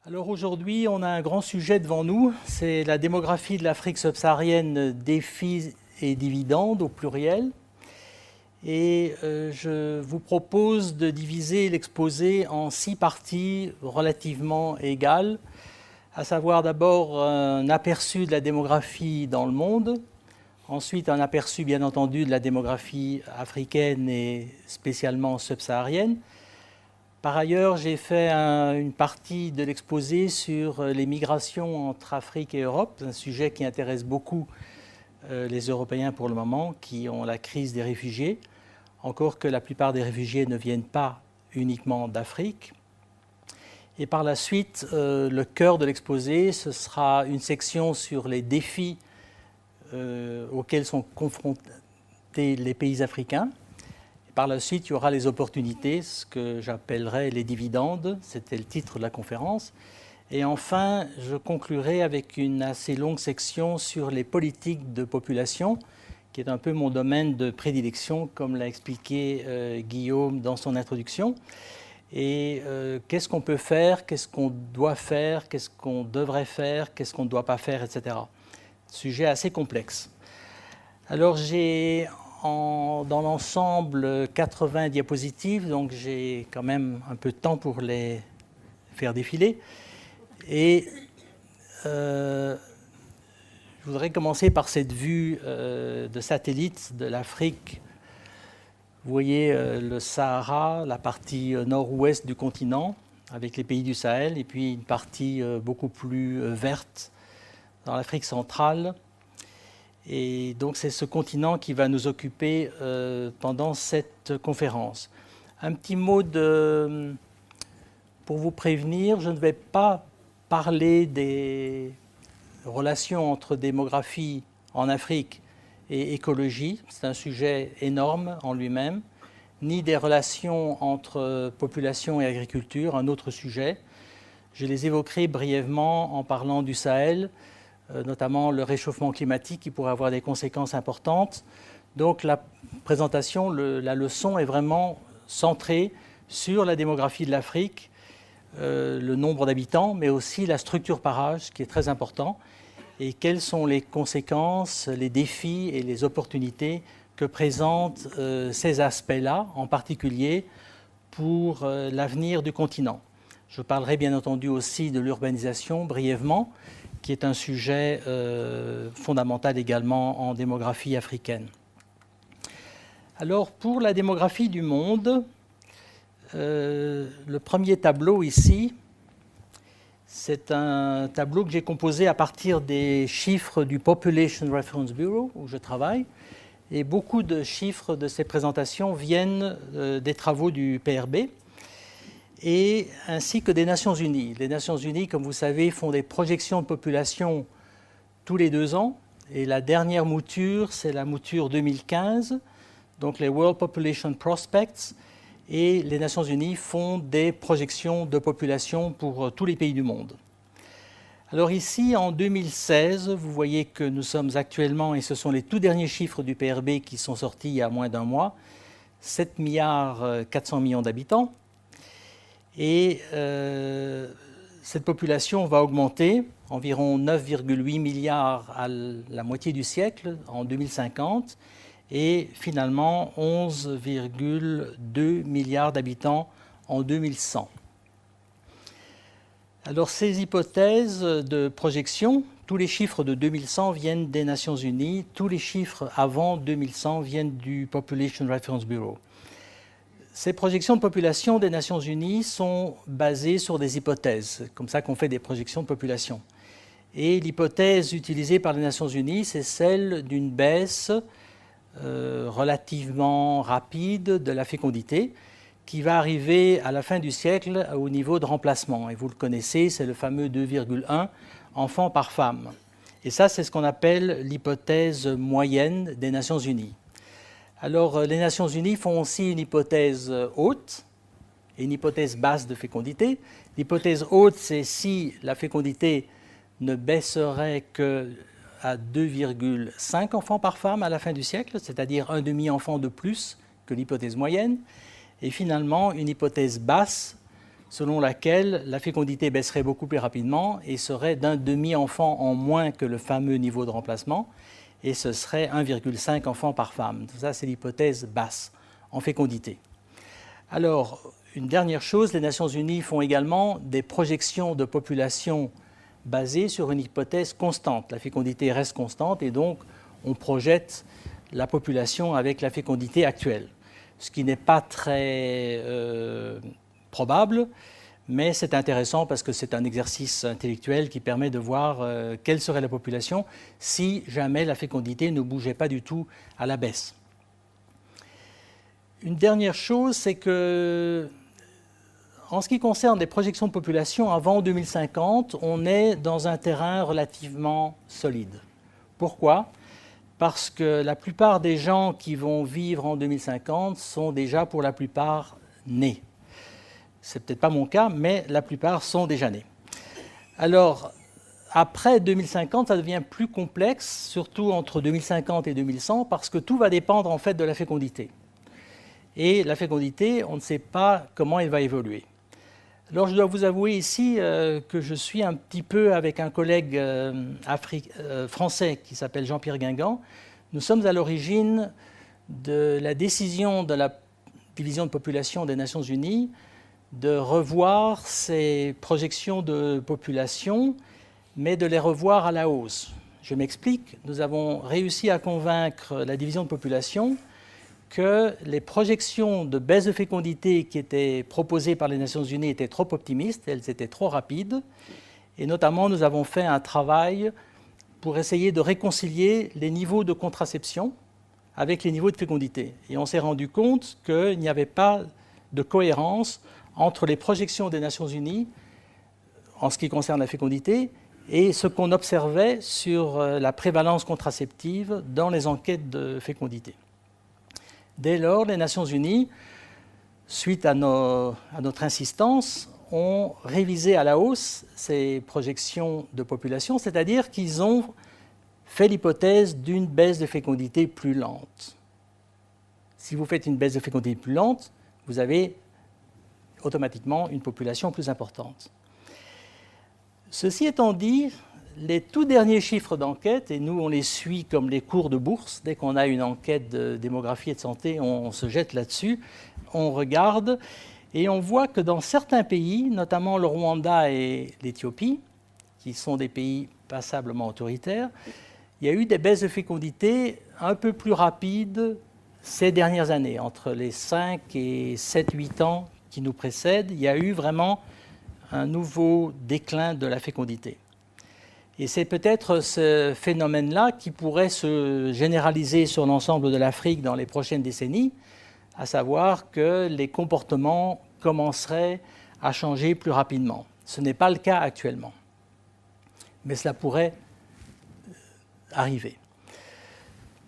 Alors aujourd'hui, on a un grand sujet devant nous, c'est la démographie de l'Afrique subsaharienne, défis et dividendes au pluriel. Et je vous propose de diviser l'exposé en 6 parties relativement égales, à savoir d'abord un aperçu de la démographie dans le monde, ensuite un aperçu bien entendu de la démographie africaine et spécialement subsaharienne. Par ailleurs, j'ai fait une partie de l'exposé sur les migrations entre Afrique et Europe, un sujet qui intéresse beaucoup les Européens pour le moment, qui ont la crise des réfugiés, encore que la plupart des réfugiés ne viennent pas uniquement d'Afrique. Et par la suite, le cœur de l'exposé, ce sera une section sur les défis auxquels sont confrontés les pays africains. Par la suite, il y aura les opportunités, ce que j'appellerais les dividendes, c'était le titre de la conférence. Et enfin, je conclurai avec une assez longue section sur les politiques de population, qui est un peu mon domaine de prédilection, comme l'a expliqué Guillaume dans son introduction. Et qu'est-ce qu'on peut faire, qu'est-ce qu'on doit faire, qu'est-ce qu'on devrait faire, qu'est-ce qu'on ne doit pas faire, etc. Sujet assez complexe. Alors j'ai dans l'ensemble 80 diapositives, donc j'ai quand même un peu de temps pour les faire défiler. Et je voudrais commencer par cette vue de satellite de l'Afrique. Vous voyez le Sahara, la partie nord-ouest du continent, avec les pays du Sahel, et puis une partie beaucoup plus verte dans l'Afrique centrale. Et donc c'est ce continent qui va nous occuper pendant cette conférence. Un petit mot pour vous prévenir, je ne vais pas parler des relations entre démographie en Afrique et écologie, c'est un sujet énorme en lui-même, ni des relations entre population et agriculture, un autre sujet. Je les évoquerai brièvement en parlant du Sahel, notamment le réchauffement climatique qui pourrait avoir des conséquences importantes. Donc la présentation, la leçon est vraiment centrée sur la démographie de l'Afrique, le nombre d'habitants, mais aussi la structure par âge, qui est très important, et quelles sont les conséquences, les défis et les opportunités que présentent ces aspects-là, en particulier pour l'avenir du continent. Je parlerai bien entendu aussi de l'urbanisation brièvement, qui est un sujet fondamental également en démographie africaine. Alors, pour la démographie du monde, le premier tableau ici, c'est un tableau que j'ai composé à partir des chiffres du Population Reference Bureau, où je travaille, et beaucoup de chiffres de ces présentations viennent des travaux du PRB, et ainsi que des Nations Unies. Les Nations Unies, comme vous savez, font des projections de population tous les 2 ans. Et la dernière mouture, c'est la mouture 2015, donc les World Population Prospects. Et les Nations Unies font des projections de population pour tous les pays du monde. Alors ici, en 2016, vous voyez que nous sommes actuellement, et ce sont les tout derniers chiffres du PRB qui sont sortis il y a moins d'1 mois, 7 milliards 400 millions d'habitants. Et cette population va augmenter environ 9,8 milliards à la moitié du siècle en 2050 et finalement 11,2 milliards d'habitants en 2100. Alors ces hypothèses de projection, tous les chiffres de 2100 viennent des Nations Unies, tous les chiffres avant 2100 viennent du Population Reference Bureau. Ces projections de population des Nations Unies sont basées sur des hypothèses. C'est comme ça qu'on fait des projections de population. Et l'hypothèse utilisée par les Nations Unies, c'est celle d'une baisse relativement rapide de la fécondité qui va arriver à la fin du siècle au niveau de remplacement. Et vous le connaissez, c'est le fameux 2,1 enfants par femme. Et ça, c'est ce qu'on appelle l'hypothèse moyenne des Nations Unies. Alors, les Nations Unies font aussi une hypothèse haute et une hypothèse basse de fécondité. L'hypothèse haute, c'est si la fécondité ne baisserait qu'à 2,5 enfants par femme à la fin du siècle, c'est-à-dire un demi-enfant de plus que l'hypothèse moyenne. Et finalement, une hypothèse basse selon laquelle la fécondité baisserait beaucoup plus rapidement et serait d'un demi-enfant en moins que le fameux niveau de remplacement, et ce serait 1,5 enfants par femme. Tout ça, c'est l'hypothèse basse en fécondité. Alors, une dernière chose, les Nations Unies font également des projections de population basées sur une hypothèse constante. La fécondité reste constante et donc on projette la population avec la fécondité actuelle, ce qui n'est pas très probable, mais c'est intéressant parce que c'est un exercice intellectuel qui permet de voir quelle serait la population si jamais la fécondité ne bougeait pas du tout à la baisse. Une dernière chose, c'est que en ce qui concerne les projections de population avant 2050, on est dans un terrain relativement solide. Pourquoi ? Parce que la plupart des gens qui vont vivre en 2050 sont déjà pour la plupart nés. Ce n'est peut-être pas mon cas, mais la plupart sont déjà nés. Alors, après 2050, ça devient plus complexe, surtout entre 2050 et 2100, parce que tout va dépendre en fait de la fécondité. Et la fécondité, on ne sait pas comment elle va évoluer. Alors, je dois vous avouer ici que je suis un petit peu avec un collègue français qui s'appelle Jean-Pierre Guingamp. Nous sommes à l'origine de la décision de la division de population des Nations Unies de revoir ces projections de population, mais de les revoir à la hausse. Je m'explique. Nous avons réussi à convaincre la division de population que les projections de baisse de fécondité qui étaient proposées par les Nations Unies étaient trop optimistes, elles étaient trop rapides. Et notamment, nous avons fait un travail pour essayer de réconcilier les niveaux de contraception avec les niveaux de fécondité. Et on s'est rendu compte qu'il n'y avait pas de cohérence entre les projections des Nations Unies en ce qui concerne la fécondité et ce qu'on observait sur la prévalence contraceptive dans les enquêtes de fécondité. Dès lors, les Nations Unies, suite à notre insistance, ont révisé à la hausse ces projections de population, c'est-à-dire qu'ils ont fait l'hypothèse d'une baisse de fécondité plus lente. Si vous faites une baisse de fécondité plus lente, vous avez automatiquement une population plus importante. Ceci étant dit, les tout derniers chiffres d'enquête, et nous on les suit comme les cours de bourse, dès qu'on a une enquête de démographie et de santé, on se jette là-dessus, on regarde, et on voit que dans certains pays, notamment le Rwanda et l'Éthiopie, qui sont des pays passablement autoritaires, il y a eu des baisses de fécondité un peu plus rapides ces dernières années. Entre les 5 et 7-8 ans qui nous précèdent, il y a eu vraiment un nouveau déclin de la fécondité. Et c'est peut-être ce phénomène-là qui pourrait se généraliser sur l'ensemble de l'Afrique dans les prochaines décennies, à savoir que les comportements commenceraient à changer plus rapidement. Ce n'est pas le cas actuellement, mais cela pourrait arriver.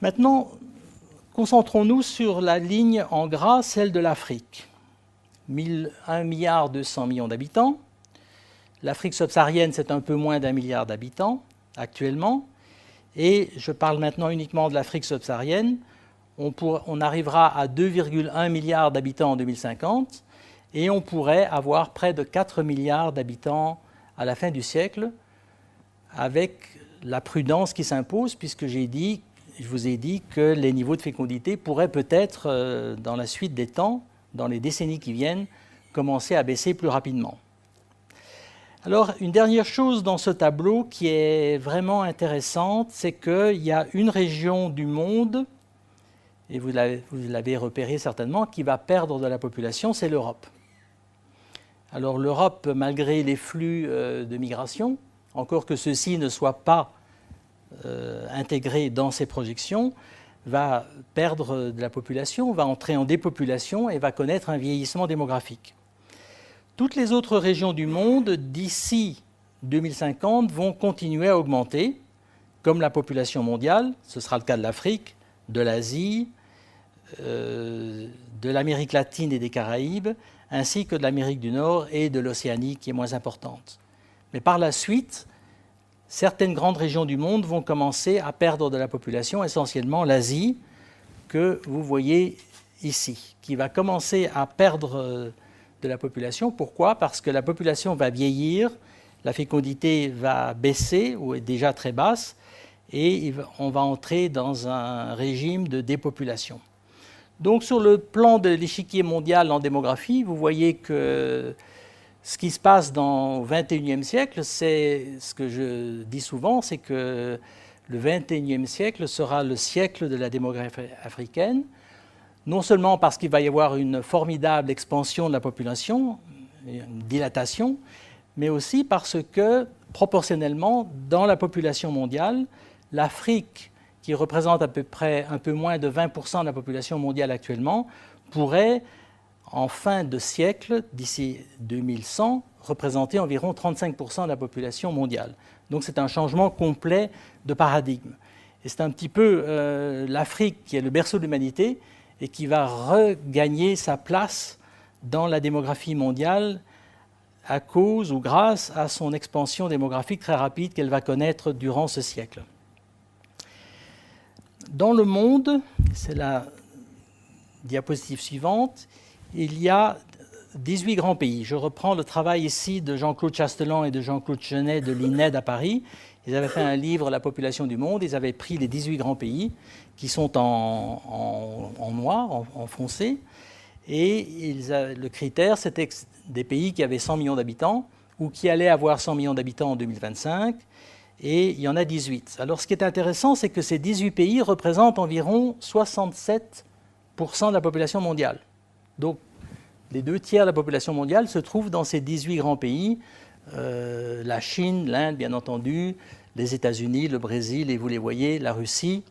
Maintenant, concentrons-nous sur la ligne en gras, celle de l'Afrique. 1,2 milliard d'habitants. L'Afrique subsaharienne, c'est un peu moins d'1 milliard d'habitants actuellement. Et je parle maintenant uniquement de l'Afrique subsaharienne. On arrivera à 2,1 milliards d'habitants en 2050 et on pourrait avoir près de 4 milliards d'habitants à la fin du siècle avec la prudence qui s'impose puisque je vous ai dit que les niveaux de fécondité pourraient peut-être, dans la suite des temps, dans les décennies qui viennent, commencer à baisser plus rapidement. Alors, une dernière chose dans ce tableau qui est vraiment intéressante, c'est qu'il y a une région du monde, et vous l'avez repéré certainement, qui va perdre de la population, c'est l'Europe. Alors l'Europe, malgré les flux de migration, encore que ceux-ci ne soient pas intégrés dans ces projections, va perdre de la population, va entrer en dépopulation et va connaître un vieillissement démographique. Toutes les autres régions du monde, d'ici 2050, vont continuer à augmenter, comme la population mondiale, ce sera le cas de l'Afrique, de l'Asie, de l'Amérique latine et des Caraïbes, ainsi que de l'Amérique du Nord et de l'Océanie, qui est moins importante. Mais par la suite, certaines grandes régions du monde vont commencer à perdre de la population, essentiellement l'Asie, que vous voyez ici, qui va commencer à perdre de de la population. Pourquoi? Parce que la population va vieillir, la fécondité va baisser, ou est déjà très basse, et on va entrer dans un régime de dépopulation. Donc sur le plan de l'échiquier mondial en démographie, vous voyez que ce qui se passe au XXIe siècle, c'est ce que je dis souvent, c'est que le XXIe siècle sera le siècle de la démographie africaine, non seulement parce qu'il va y avoir une formidable expansion de la population, une dilatation, mais aussi parce que, proportionnellement, dans la population mondiale, l'Afrique, qui représente à peu près un peu moins de 20% de la population mondiale actuellement, pourrait, en fin de siècle, d'ici 2100, représenter environ 35% de la population mondiale. Donc c'est un changement complet de paradigme. Et c'est un petit peu l'Afrique qui est le berceau de l'humanité et qui va regagner sa place dans la démographie mondiale à cause ou grâce à son expansion démographique très rapide qu'elle va connaître durant ce siècle. Dans le monde, c'est la diapositive suivante, il y a 18 grands pays. Je reprends le travail ici de Jean-Claude Chastelan et de Jean-Claude Chenet de l'INED à Paris. Ils avaient fait un livre, La population du monde. Ils avaient pris les 18 grands pays qui sont en noir, en foncé. Et le critère, c'était des pays qui avaient 100 millions d'habitants ou qui allaient avoir 100 millions d'habitants en 2025. Et il y en a 18. Alors ce qui est intéressant, c'est que ces 18 pays représentent environ 67% de la population mondiale. Donc les 2 tiers de la population mondiale se trouvent dans ces 18 grands pays, la Chine, l'Inde bien entendu, les États-Unis, le Brésil, et vous les voyez, la Russie.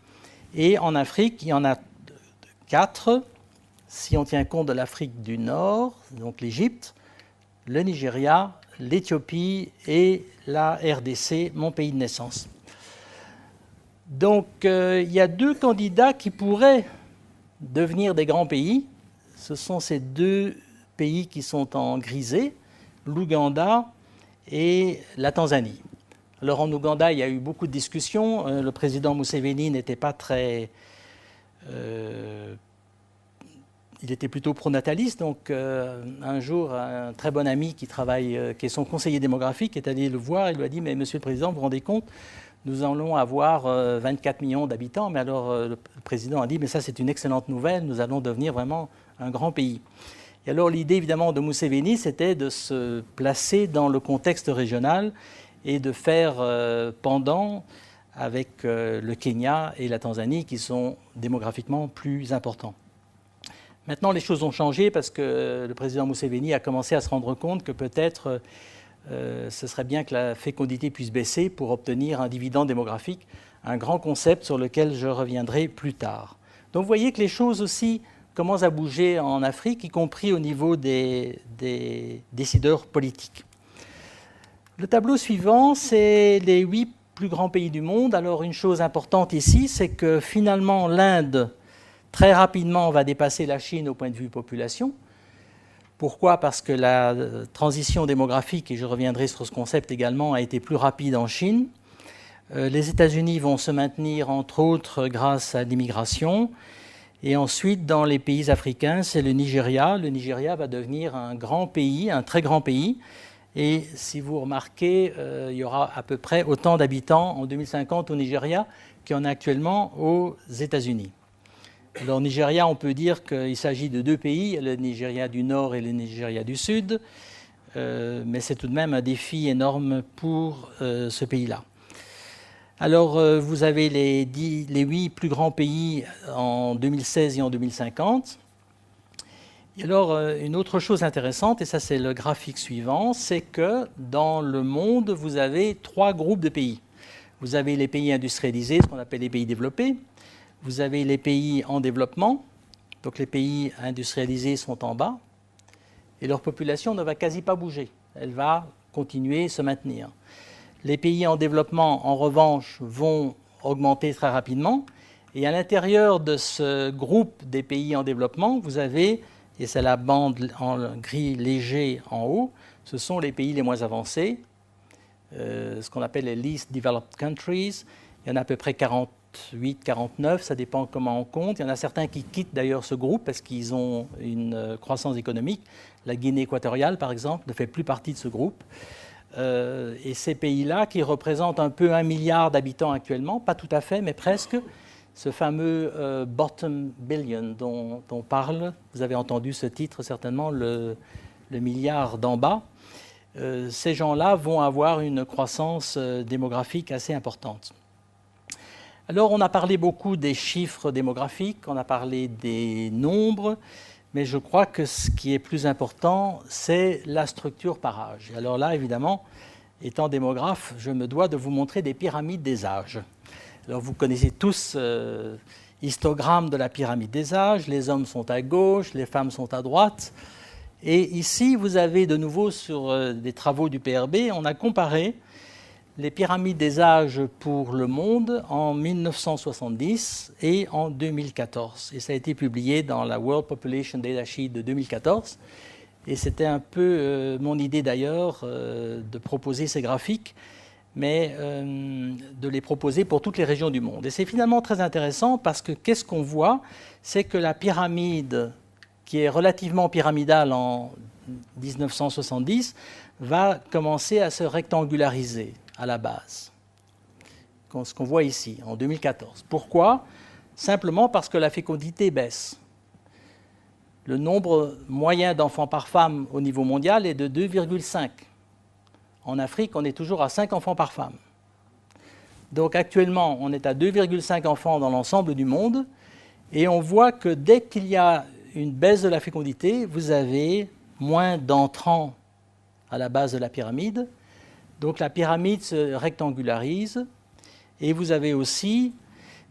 Et en Afrique, il y en a 4, si on tient compte de l'Afrique du Nord, donc l'Égypte, le Nigeria, l'Éthiopie et la RDC, mon pays de naissance. Donc il y a 2 candidats qui pourraient devenir des grands pays. Ce sont ces 2 pays qui sont en grisé, l'Ouganda et la Tanzanie. Alors en Ouganda, il y a eu beaucoup de discussions. Le président Museveni n'était pas très... il était plutôt pro-nataliste. Donc un jour, un très bon ami qui est son conseiller démographique est allé le voir et lui a dit « Mais monsieur le président, vous vous rendez compte, nous allons avoir 24 millions d'habitants. » Mais alors le président a dit « Mais ça, c'est une excellente nouvelle, nous allons devenir vraiment un grand pays. » Et alors l'idée évidemment de Museveni, c'était de se placer dans le contexte régional et de faire pendant avec le Kenya et la Tanzanie qui sont démographiquement plus importants. Maintenant, les choses ont changé parce que le président Museveni a commencé à se rendre compte que peut-être ce serait bien que la fécondité puisse baisser pour obtenir un dividende démographique, un grand concept sur lequel je reviendrai plus tard. Donc vous voyez que les choses aussi commencent à bouger en Afrique, y compris au niveau des décideurs politiques. Le tableau suivant, c'est les 8 plus grands pays du monde. Alors une chose importante ici, c'est que finalement l'Inde, très rapidement, va dépasser la Chine au point de vue population. Pourquoi? Parce que la transition démographique, et je reviendrai sur ce concept également, a été plus rapide en Chine. Les États-Unis vont se maintenir, entre autres, grâce à l'immigration. Et ensuite, dans les pays africains, c'est le Nigeria. Le Nigeria va devenir un grand pays, un très grand pays. Et si vous remarquez, il y aura à peu près autant d'habitants en 2050 au Nigeria qu'il y en a actuellement aux États-Unis. Alors, au Nigeria, on peut dire qu'il s'agit de 2 pays, le Nigeria du Nord et le Nigeria du Sud. Mais c'est tout de même un défi énorme pour ce pays-là. Alors, vous avez les 8 plus grands pays en 2016 et en 2050. Et alors, une autre chose intéressante, et ça c'est le graphique suivant, c'est que dans le monde, vous avez 3 groupes de pays. Vous avez les pays industrialisés, ce qu'on appelle les pays développés. Vous avez les pays en développement, donc les pays industrialisés sont en bas, et leur population ne va quasi pas bouger. Elle va continuer à se maintenir. Les pays en développement, en revanche, vont augmenter très rapidement. Et à l'intérieur de ce groupe des pays en développement, vous avez, et c'est la bande en gris léger en haut, ce sont les pays les moins avancés, ce qu'on appelle les least developed countries. Il y en a à peu près 40 48, 49, ça dépend comment on compte. Il y en a certains qui quittent d'ailleurs ce groupe parce qu'ils ont une croissance économique. La Guinée équatoriale, par exemple, ne fait plus partie de ce groupe. Et ces pays-là, qui représentent un peu 1 milliard d'habitants actuellement, pas tout à fait, mais presque, ce fameux bottom billion dont on parle, vous avez entendu ce titre certainement, le milliard d'en bas, ces gens-là vont avoir une croissance démographique assez importante. Alors on a parlé beaucoup des chiffres démographiques, on a parlé des nombres, mais je crois que ce qui est plus important, c'est la structure par âge. Et alors là, évidemment, étant démographe, je me dois de vous montrer des pyramides des âges. Alors vous connaissez tous l'histogramme de la pyramide des âges, les hommes sont à gauche, les femmes sont à droite. Et ici, vous avez de nouveau sur des travaux du PRB, on a comparé les pyramides des âges pour le monde en 1970 et en 2014. Et ça a été publié dans la World Population Data Sheet de 2014. Et c'était un peu mon idée d'ailleurs de proposer ces graphiques, mais de les proposer pour toutes les régions du monde. Et c'est finalement très intéressant parce que qu'est-ce qu'on voit? C'est que la pyramide, qui est relativement pyramidale en 1970, va commencer à se rectangulariser à la base, ce qu'on voit ici, en 2014. Pourquoi? Simplement parce que la fécondité baisse. Le nombre moyen d'enfants par femme au niveau mondial est de 2,5. En Afrique, on est toujours à 5 enfants par femme. Donc actuellement, on est à 2,5 enfants dans l'ensemble du monde, et on voit que dès qu'il y a une baisse de la fécondité, vous avez moins d'entrants à la base de la pyramide. Donc la pyramide se rectangularise et vous avez aussi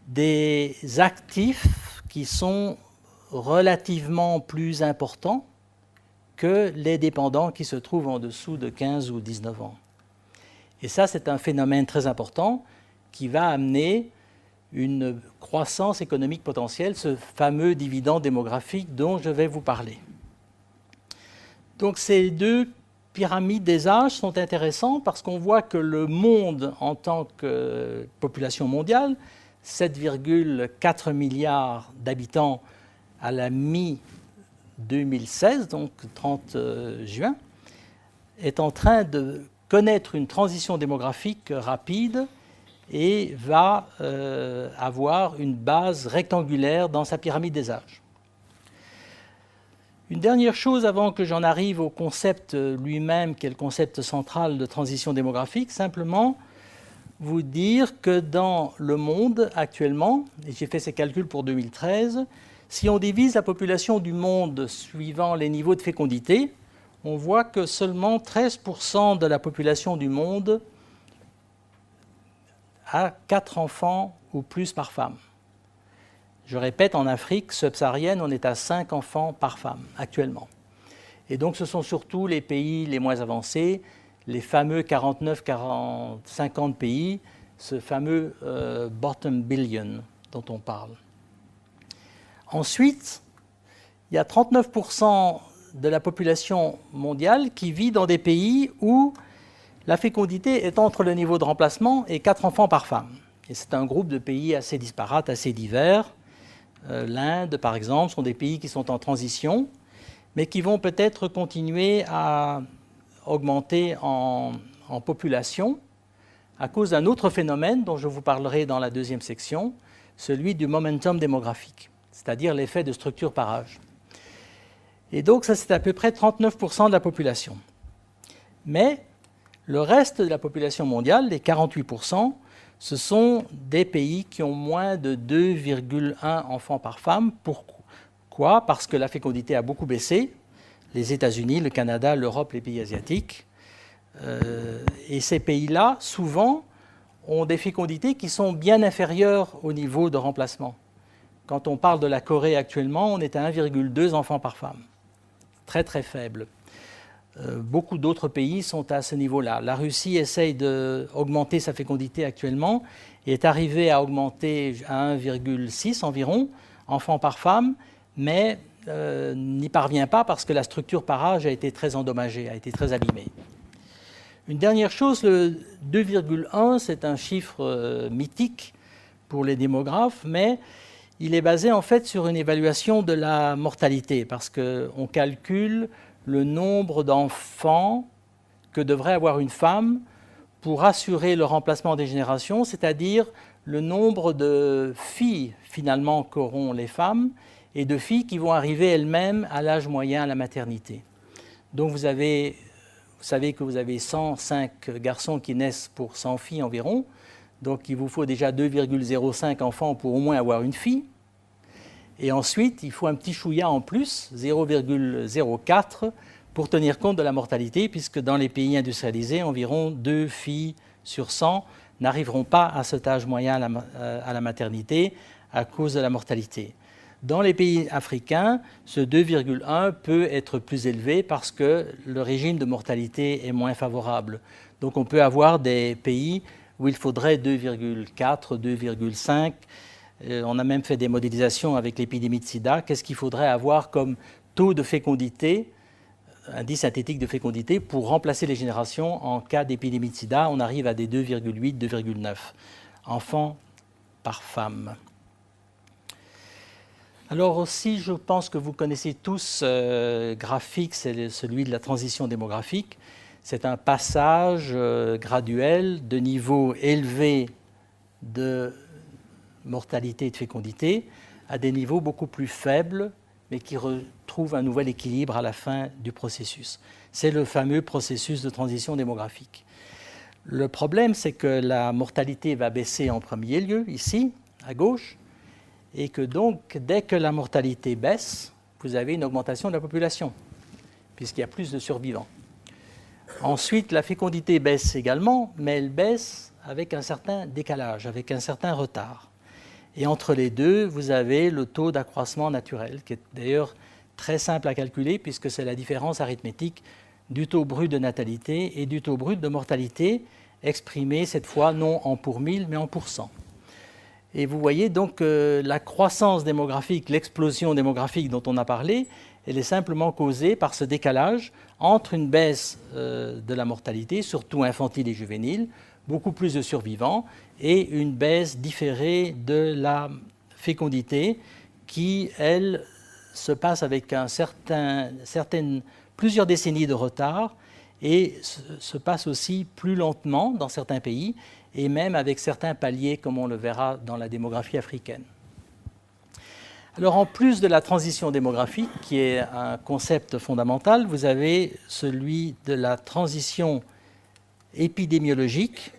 des actifs qui sont relativement plus importants que les dépendants qui se trouvent en dessous de 15 ou 19 ans. Et ça, c'est un phénomène très important qui va amener une croissance économique potentielle, ce fameux dividende démographique dont je vais vous parler. Donc ces deux pyramides des âges sont intéressants parce qu'on voit que le monde en tant que population mondiale, 7,4 milliards d'habitants à la mi-2016, donc 30 juin, est en train de connaître une transition démographique rapide et va avoir une base rectangulaire dans sa pyramide des âges. Une dernière chose avant que j'en arrive au concept lui-même, qui est le concept central de transition démographique, simplement vous dire que dans le monde actuellement, et j'ai fait ces calculs pour 2013, si on divise la population du monde suivant les niveaux de fécondité, on voit que seulement 13% de la population du monde a 4 enfants ou plus par femme. Je répète, en Afrique subsaharienne, on est à 5 enfants par femme actuellement. Et donc ce sont surtout les pays les moins avancés, les fameux 49, 40, 50 pays, ce fameux bottom billion dont on parle. Ensuite, il y a 39% de la population mondiale qui vit dans des pays où la fécondité est entre le niveau de remplacement et 4 enfants par femme. Et c'est un groupe de pays assez disparates, assez divers. L'Inde, par exemple, sont des pays qui sont en transition, mais qui vont peut-être continuer à augmenter en population à cause d'un autre phénomène dont je vous parlerai dans la deuxième section, celui du momentum démographique, c'est-à-dire l'effet de structure par âge. Et donc ça, c'est à peu près 39% de la population. Mais le reste de la population mondiale, les 48%, ce sont des pays qui ont moins de 2,1 enfants par femme. Pourquoi? Parce que la fécondité a beaucoup baissé. Les États-Unis, le Canada, l'Europe, les pays asiatiques. Et ces pays-là, souvent, ont des fécondités qui sont bien inférieures au niveau de remplacement. Quand on parle de la Corée actuellement, on est à 1,2 enfants par femme. Très, très faible. Beaucoup d'autres pays sont à ce niveau-là. La Russie essaye d'augmenter sa fécondité actuellement et est arrivée à augmenter à 1,6 environ enfants par femme, mais n'y parvient pas parce que la structure par âge a été très endommagée, a été très abîmée. Une dernière chose, le 2,1, c'est un chiffre mythique pour les démographes, mais il est basé en fait sur une évaluation de la mortalité, parce qu'on calcule le nombre d'enfants que devrait avoir une femme pour assurer le remplacement des générations, c'est-à-dire le nombre de filles finalement qu'auront les femmes et de filles qui vont arriver elles-mêmes à l'âge moyen à la maternité. Donc vous savez que vous avez 105 garçons qui naissent pour 100 filles environ, donc il vous faut déjà 2,05 enfants pour au moins avoir une fille. Et ensuite, il faut un petit chouïa en plus, 0,04, pour tenir compte de la mortalité, puisque dans les pays industrialisés, environ 2 filles sur 100 n'arriveront pas à cet âge moyen à la maternité à cause de la mortalité. Dans les pays africains, ce 2,1 peut être plus élevé parce que le régime de mortalité est moins favorable. Donc on peut avoir des pays où il faudrait 2,4, 2,5. On a même fait des modélisations avec l'épidémie de sida. Qu'est-ce qu'il faudrait avoir comme taux de fécondité, indice synthétique de fécondité, pour remplacer les générations en cas d'épidémie de sida? On arrive à des 2,8, 2,9 enfants par femme. Alors aussi, je pense que vous connaissez tous graphique, c'est celui de la transition démographique. C'est un passage graduel de niveau élevé de mortalité et de fécondité à des niveaux beaucoup plus faibles, mais qui retrouvent un nouvel équilibre à la fin du processus. C'est le fameux processus de transition démographique. Le problème, c'est que la mortalité va baisser en premier lieu, ici, à gauche, et que donc, dès que la mortalité baisse, vous avez une augmentation de la population, puisqu'il y a plus de survivants. Ensuite, la fécondité baisse également, mais elle baisse avec un certain décalage, avec un certain retard. Et entre les deux, vous avez le taux d'accroissement naturel, qui est d'ailleurs très simple à calculer, puisque c'est la différence arithmétique du taux brut de natalité et du taux brut de mortalité, exprimé cette fois non en pour 1000, mais en pourcent. Et vous voyez donc la croissance démographique, l'explosion démographique dont on a parlé, elle est simplement causée par ce décalage entre une baisse de la mortalité, surtout infantile et juvénile, beaucoup plus de survivants, et une baisse différée de la fécondité qui, elle, se passe avec plusieurs décennies de retard et se passe aussi plus lentement dans certains pays, et même avec certains paliers, comme on le verra dans la démographie africaine. Alors, en plus de la transition démographique, qui est un concept fondamental, vous avez celui de la transition épidémiologique,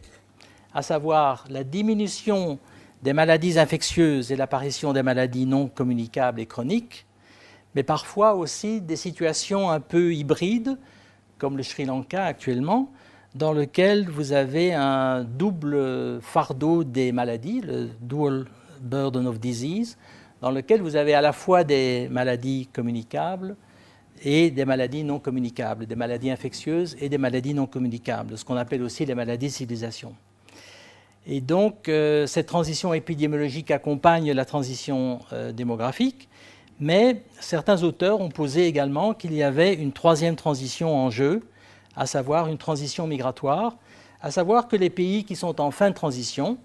à savoir la diminution des maladies infectieuses et l'apparition des maladies non communicables et chroniques, mais parfois aussi des situations un peu hybrides, comme le Sri Lanka actuellement, dans lequel vous avez un double fardeau des maladies, le dual burden of disease, dans lequel vous avez à la fois des maladies communicables et des maladies non communicables, des maladies infectieuses et des maladies non communicables, ce qu'on appelle aussi les maladies de civilisation. Et donc, cette transition épidémiologique accompagne la transition démographique, mais certains auteurs ont posé également qu'il y avait une troisième transition en jeu, à savoir une transition migratoire, à savoir que les pays qui sont en fin de transition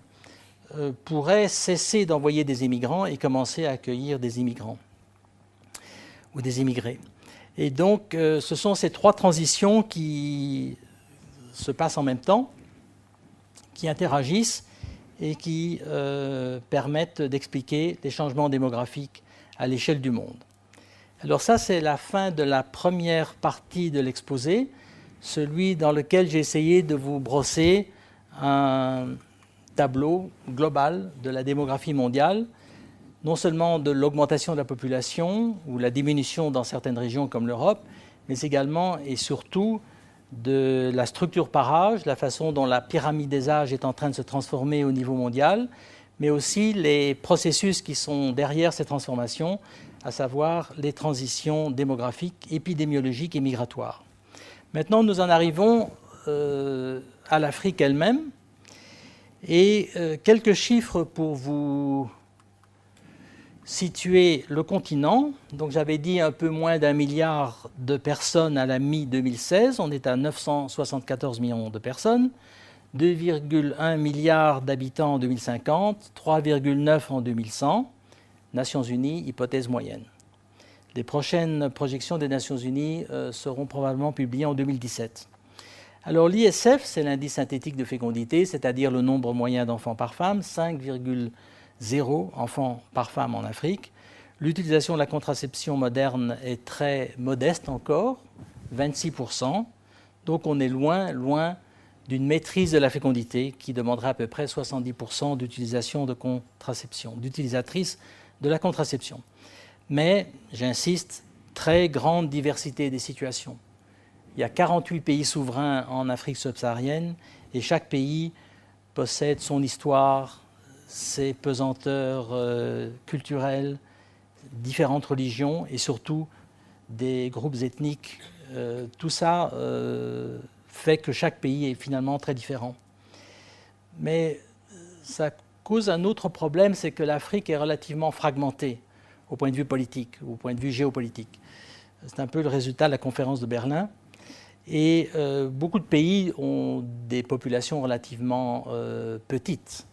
pourraient cesser d'envoyer des immigrants et commencer à accueillir des immigrants ou des immigrés. Et donc, ce sont ces trois transitions qui se passent en même temps, qui interagissent et qui permettent d'expliquer les changements démographiques à l'échelle du monde. Alors ça, c'est la fin de la première partie de l'exposé, celui dans lequel j'ai essayé de vous brosser un tableau global de la démographie mondiale, non seulement de l'augmentation de la population ou la diminution dans certaines régions comme l'Europe, mais également et surtout de la structure par âge, la façon dont la pyramide des âges est en train de se transformer au niveau mondial, mais aussi les processus qui sont derrière ces transformations, à savoir les transitions démographiques, épidémiologiques et migratoires. Maintenant, nous en arrivons à l'Afrique elle-même, et quelques chiffres pour vous situer le continent. Donc j'avais dit un peu moins d'1 milliard de personnes à la mi-2016, on est à 974 millions de personnes. 2,1 milliards d'habitants en 2050, 3,9 en 2100. Nations Unies, hypothèse moyenne. Les prochaines projections des Nations Unies seront probablement publiées en 2017. Alors l'ISF, c'est l'indice synthétique de fécondité, c'est-à-dire le nombre moyen d'enfants par femme, 5,0 enfants par femme en Afrique. L'utilisation de la contraception moderne est très modeste encore, 26%. Donc on est loin d'une maîtrise de la fécondité qui demanderait à peu près 70% d'utilisation de contraception, d'utilisatrices de la contraception. Mais, j'insiste, très grande diversité des situations. Il y a 48 pays souverains en Afrique subsaharienne et chaque pays possède son histoire, ses pesanteurs culturelles, différentes religions et surtout des groupes ethniques. Tout ça fait que chaque pays est finalement très différent. Mais ça cause un autre problème, c'est que l'Afrique est relativement fragmentée au point de vue politique, au point de vue géopolitique. C'est un peu le résultat de la conférence de Berlin. Et beaucoup de pays ont des populations relativement petites.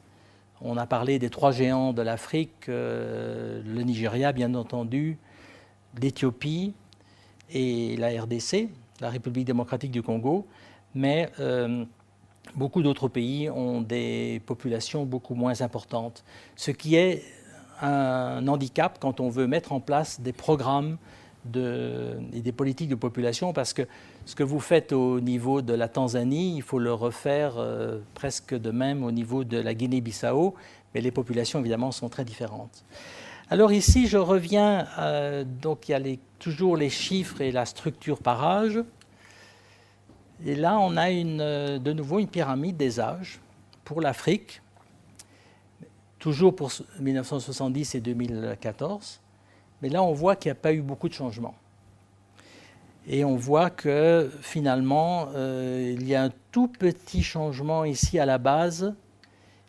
On a parlé des 3 géants de l'Afrique, le Nigeria bien entendu, l'Éthiopie et la RDC, la République démocratique du Congo, mais beaucoup d'autres pays ont des populations beaucoup moins importantes, ce qui est un handicap quand on veut mettre en place des programmes et des politiques de population, parce que ce que vous faites au niveau de la Tanzanie, il faut le refaire presque de même au niveau de la Guinée-Bissau, mais les populations évidemment sont très différentes. Alors ici, je reviens, donc il y a toujours les chiffres et la structure par âge. Et là, on a de nouveau une pyramide des âges pour l'Afrique, toujours pour 1970 et 2014. Mais là, on voit qu'il n'y a pas eu beaucoup de changements. Et on voit que finalement, il y a un tout petit changement ici à la base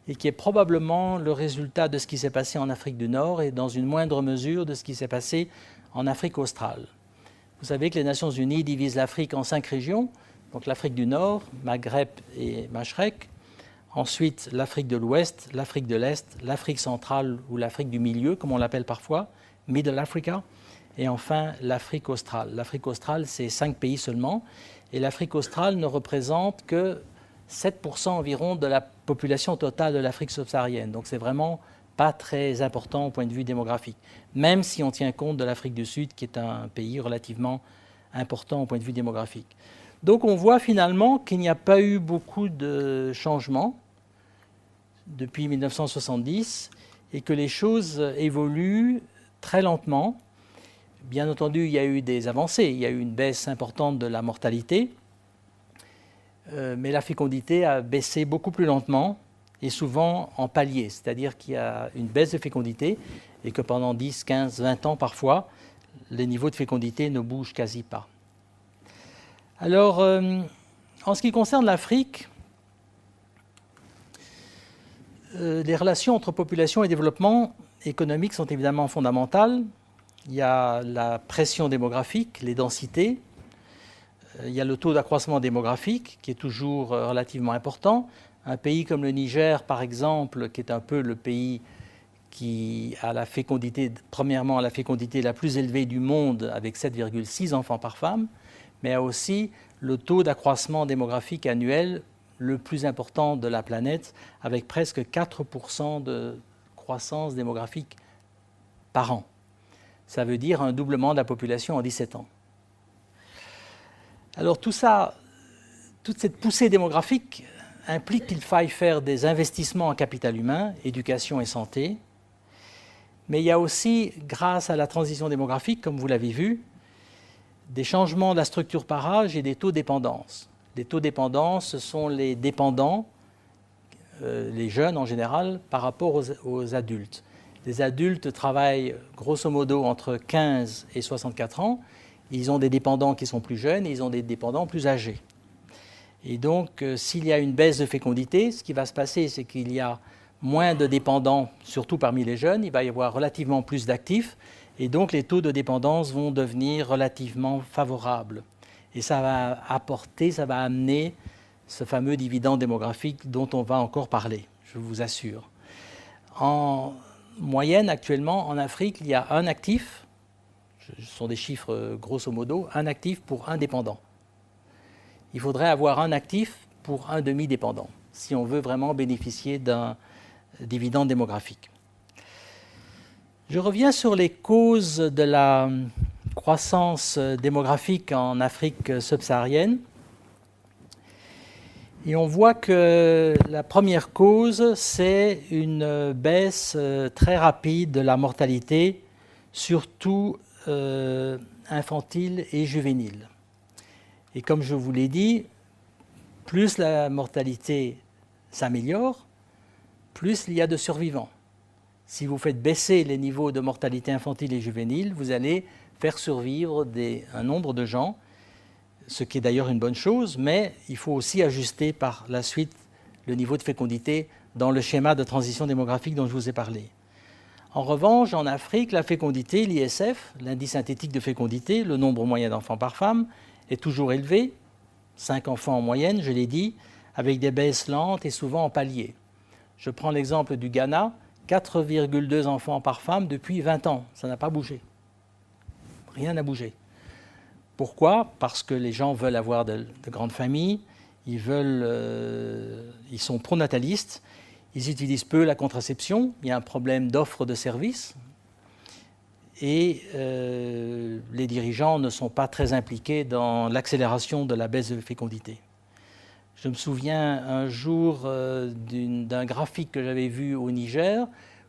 et qui est probablement le résultat de ce qui s'est passé en Afrique du Nord et dans une moindre mesure de ce qui s'est passé en Afrique australe. Vous savez que les Nations Unies divisent l'Afrique en 5 régions, donc l'Afrique du Nord, Maghreb et Machrek, ensuite l'Afrique de l'Ouest, l'Afrique de l'Est, l'Afrique centrale ou l'Afrique du Milieu, comme on l'appelle parfois, Middle Africa, et enfin l'Afrique australe. L'Afrique australe, c'est 5 pays seulement, et l'Afrique australe ne représente que 7% environ de la population totale de l'Afrique subsaharienne. Donc c'est vraiment pas très important au point de vue démographique, même si on tient compte de l'Afrique du Sud, qui est un pays relativement important au point de vue démographique. Donc on voit finalement qu'il n'y a pas eu beaucoup de changements depuis 1970 et que les choses évoluent très lentement. Bien entendu, il y a eu des avancées, il y a eu une baisse importante de la mortalité, mais la fécondité a baissé beaucoup plus lentement et souvent en palier, c'est-à-dire qu'il y a une baisse de fécondité et que pendant 10, 15, 20 ans parfois, les niveaux de fécondité ne bougent quasi pas. Alors, en ce qui concerne l'Afrique, les relations entre population et développement économique sont évidemment fondamentales. Il y a la pression démographique, les densités. Il y a le taux d'accroissement démographique qui est toujours relativement important. Un pays comme le Niger, par exemple, qui est un peu le pays qui a la fécondité, premièrement, la fécondité la plus élevée du monde avec 7,6 enfants par femme, mais a aussi le taux d'accroissement démographique annuel le plus important de la planète, avec presque 4% de croissance démographique par an. Ça veut dire un doublement de la population en 17 ans. Alors tout ça, toute cette poussée démographique implique qu'il faille faire des investissements en capital humain, éducation et santé. Mais il y a aussi, grâce à la transition démographique, comme vous l'avez vu, des changements de la structure par âge et des taux de dépendance. Les taux de dépendance, ce sont les dépendants, les jeunes en général, par rapport aux adultes. Les adultes travaillent grosso modo entre 15 et 64 ans. Ils ont des dépendants qui sont plus jeunes et ils ont des dépendants plus âgés. Et donc, s'il y a une baisse de fécondité, ce qui va se passer, c'est qu'il y a moins de dépendants, surtout parmi les jeunes, il va y avoir relativement plus d'actifs, et donc les taux de dépendance vont devenir relativement favorables. Et ça va apporter, ça va amener ce fameux dividende démographique dont on va encore parler, je vous assure. En moyenne, actuellement, en Afrique, il y a un actif, ce sont des chiffres grosso modo, un actif pour un dépendant. Il faudrait avoir un actif pour un demi-dépendant, si on veut vraiment bénéficier d'un dividende démographique. Je reviens sur les causes de la croissance démographique en Afrique subsaharienne. Et on voit que la première cause, c'est une baisse très rapide de la mortalité, surtout infantile et juvénile. Et comme je vous l'ai dit, plus la mortalité s'améliore, plus il y a de survivants. Si vous faites baisser les niveaux de mortalité infantile et juvénile, vous allez faire survivre un nombre de gens, ce qui est d'ailleurs une bonne chose, mais il faut aussi ajuster par la suite le niveau de fécondité dans le schéma de transition démographique dont je vous ai parlé. En revanche, en Afrique, la fécondité, l'ISF, l'indice synthétique de fécondité, le nombre moyen d'enfants par femme, est toujours élevé, 5 enfants en moyenne, je l'ai dit, avec des baisses lentes et souvent en paliers. Je prends l'exemple du Ghana, 4,2 enfants par femme depuis 20 ans, ça n'a pas bougé. Rien n'a bougé. Pourquoi? Parce que les gens veulent avoir de grandes familles, ils sont pronatalistes, ils utilisent peu la contraception, il y a un problème d'offre de services et les dirigeants ne sont pas très impliqués dans l'accélération de la baisse de fécondité. Je me souviens un jour d'un graphique que j'avais vu au Niger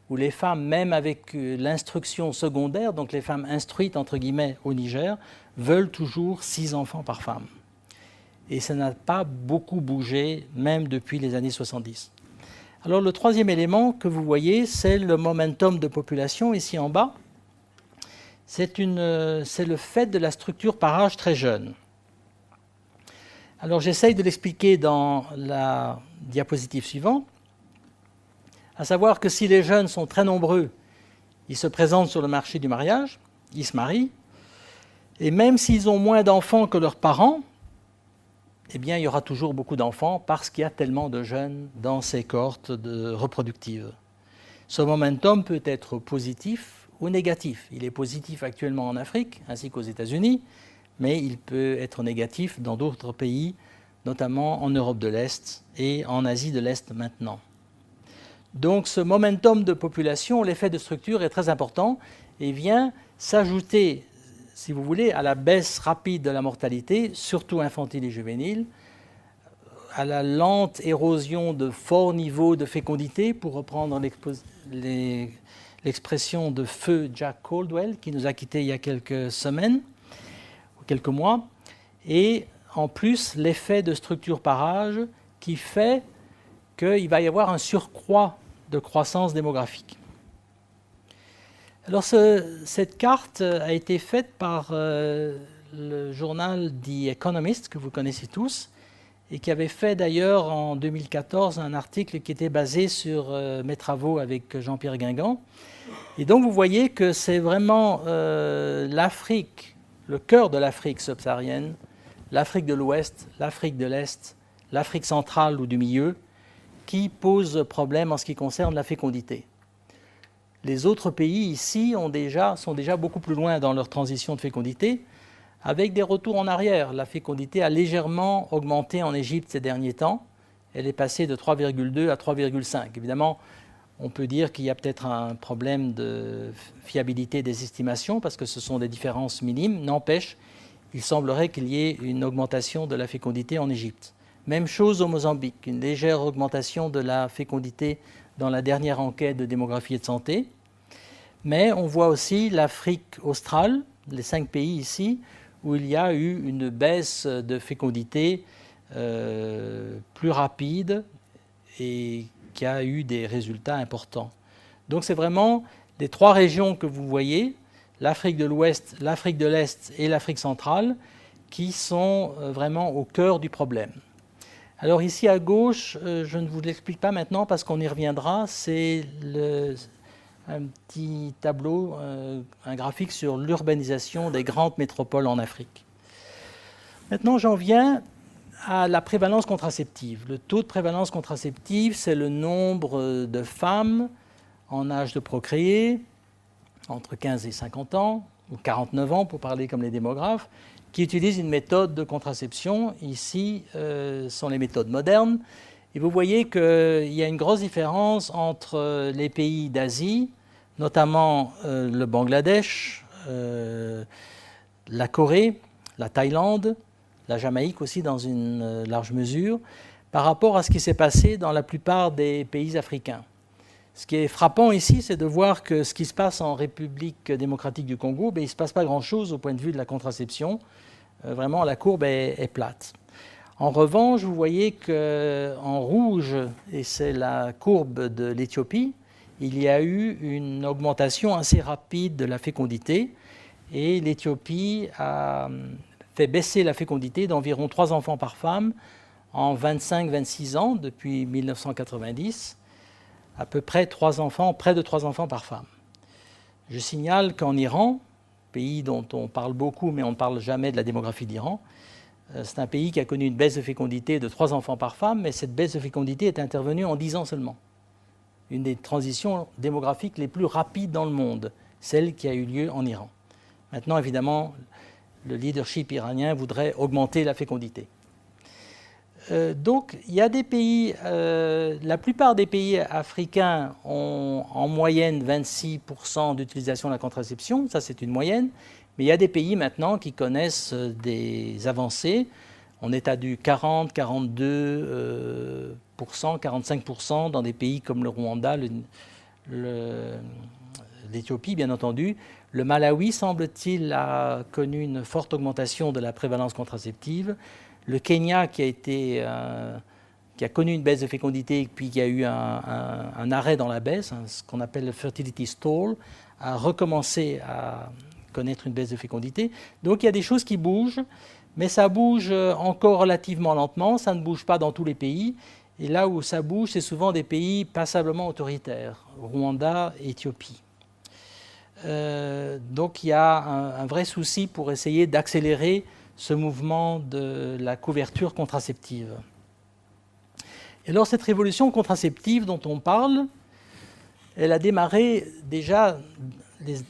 où les femmes, même avec l'instruction secondaire, donc les femmes instruites entre guillemets au Niger, veulent toujours 6 enfants par femme. Et ça n'a pas beaucoup bougé, même depuis les années 70. Alors le troisième élément que vous voyez, c'est le momentum de population ici en bas. C'est le fait de la structure par âge très jeune. Alors j'essaye de l'expliquer dans la diapositive suivante, à savoir que si les jeunes sont très nombreux, ils se présentent sur le marché du mariage, ils se marient, et même s'ils ont moins d'enfants que leurs parents, eh bien, il y aura toujours beaucoup d'enfants parce qu'il y a tellement de jeunes dans ces cohortes reproductives. Ce momentum peut être positif ou négatif. Il est positif actuellement en Afrique ainsi qu'aux États-Unis, mais il peut être négatif dans d'autres pays, notamment en Europe de l'Est et en Asie de l'Est maintenant. Donc ce momentum de population, l'effet de structure est très important et vient s'ajouter, si vous voulez, à la baisse rapide de la mortalité, surtout infantile et juvénile, à la lente érosion de forts niveaux de fécondité, pour reprendre l'expression de feu Jack Caldwell, qui nous a quittés il y a quelques semaines, ou quelques mois, et en plus l'effet de structure par âge qui fait qu'il va y avoir un surcroît de croissance démographique. Alors cette carte a été faite par le journal The Economist, que vous connaissez tous, et qui avait fait d'ailleurs en 2014 un article qui était basé sur mes travaux avec Jean-Pierre Guingamp. Et donc vous voyez que c'est vraiment l'Afrique, le cœur de l'Afrique subsaharienne, l'Afrique de l'Ouest, l'Afrique de l'Est, l'Afrique centrale ou du milieu, qui pose problème en ce qui concerne la fécondité. Les autres pays ici sont déjà beaucoup plus loin dans leur transition de fécondité, avec des retours en arrière. La fécondité a légèrement augmenté en Égypte ces derniers temps. Elle est passée de 3,2 à 3,5. Évidemment, on peut dire qu'il y a peut-être un problème de fiabilité des estimations, parce que ce sont des différences minimes. N'empêche, il semblerait qu'il y ait une augmentation de la fécondité en Égypte. Même chose au Mozambique, une légère augmentation de la fécondité dans la dernière enquête de démographie et de santé. Mais on voit aussi l'Afrique australe, les 5 pays ici, où il y a eu une baisse de fécondité plus rapide et qui a eu des résultats importants. Donc c'est vraiment les 3 régions que vous voyez, l'Afrique de l'Ouest, l'Afrique de l'Est et l'Afrique centrale, qui sont vraiment au cœur du problème. Alors ici à gauche, je ne vous l'explique pas maintenant parce qu'on y reviendra, c'est un petit tableau, un graphique sur l'urbanisation des grandes métropoles en Afrique. Maintenant, j'en viens à la prévalence contraceptive. Le taux de prévalence contraceptive, c'est le nombre de femmes en âge de procréer, entre 15 et 50 ans, ou 49 ans pour parler comme les démographes, qui utilisent une méthode de contraception. Ici, sont les méthodes modernes. Et vous voyez qu'il y a une grosse différence entre les pays d'Asie, notamment le Bangladesh, la Corée, la Thaïlande, la Jamaïque aussi dans une large mesure, par rapport à ce qui s'est passé dans la plupart des pays africains. Ce qui est frappant ici, c'est de voir que ce qui se passe en République démocratique du Congo, il ne se passe pas grand-chose au point de vue de la contraception. Vraiment, la courbe est plate. En revanche, vous voyez qu'en rouge, et c'est la courbe de l'Éthiopie, il y a eu une augmentation assez rapide de la fécondité. Et l'Éthiopie a fait baisser la fécondité d'environ 3 enfants par femme en 25-26 ans, depuis 1990, à peu près près de 3 enfants par femme. Je signale qu'en Iran, pays dont on parle beaucoup, mais on ne parle jamais de la démographie d'Iran, c'est un pays qui a connu une baisse de fécondité de 3 enfants par femme, mais cette baisse de fécondité est intervenue en 10 ans seulement. Une des transitions démographiques les plus rapides dans le monde, celle qui a eu lieu en Iran. Maintenant, évidemment, le leadership iranien voudrait augmenter la fécondité. Donc, il y a des pays, la plupart des pays africains ont en moyenne 26% d'utilisation de la contraception, ça c'est une moyenne, mais il y a des pays maintenant qui connaissent des avancées. On est à du 40, 42%, 45% dans des pays comme le Rwanda, l'Éthiopie bien entendu. Le Malawi, semble-t-il, a connu une forte augmentation de la prévalence contraceptive. Le Kenya, qui a connu une baisse de fécondité, puis qui a eu un arrêt dans la baisse, ce qu'on appelle le fertility stall, a recommencé à connaître une baisse de fécondité. Donc il y a des choses qui bougent, mais ça bouge encore relativement lentement, ça ne bouge pas dans tous les pays. Et là où ça bouge, c'est souvent des pays passablement autoritaires, Rwanda et Éthiopie. Donc il y a un vrai souci pour essayer d'accélérer ce mouvement de la couverture contraceptive. Et alors cette révolution contraceptive dont on parle, elle a démarré déjà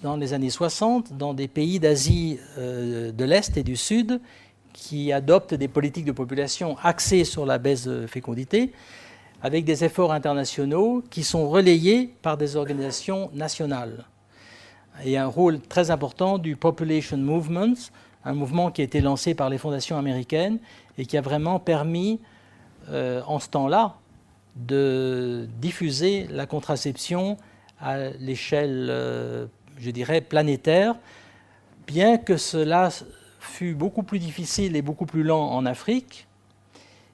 dans les années 60 dans des pays d'Asie de l'Est et du Sud qui adoptent des politiques de population axées sur la baisse de fécondité avec des efforts internationaux qui sont relayés par des organisations nationales. Il y a un rôle très important du Population Movement, un mouvement qui a été lancé par les fondations américaines et qui a vraiment permis, en ce temps-là, de diffuser la contraception à l'échelle, je dirais, planétaire, bien que cela fut beaucoup plus difficile et beaucoup plus lent en Afrique.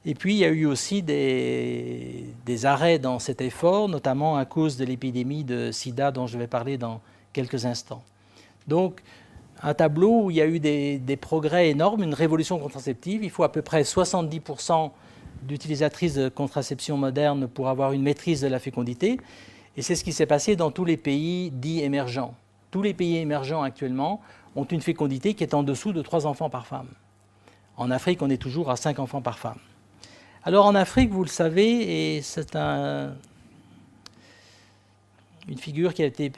Et puis, il y a eu aussi des arrêts dans cet effort, notamment à cause de l'épidémie de sida dont je vais parler dans quelques instants. Donc, un tableau où il y a eu des progrès énormes, une révolution contraceptive. Il faut à peu près 70% d'utilisatrices de contraception moderne pour avoir une maîtrise de la fécondité. Et c'est ce qui s'est passé dans tous les pays dits émergents. Tous les pays émergents actuellement ont une fécondité qui est en dessous de 3 enfants par femme. En Afrique, on est toujours à 5 enfants par femme. Alors en Afrique, vous le savez, et c'est une figure qui a été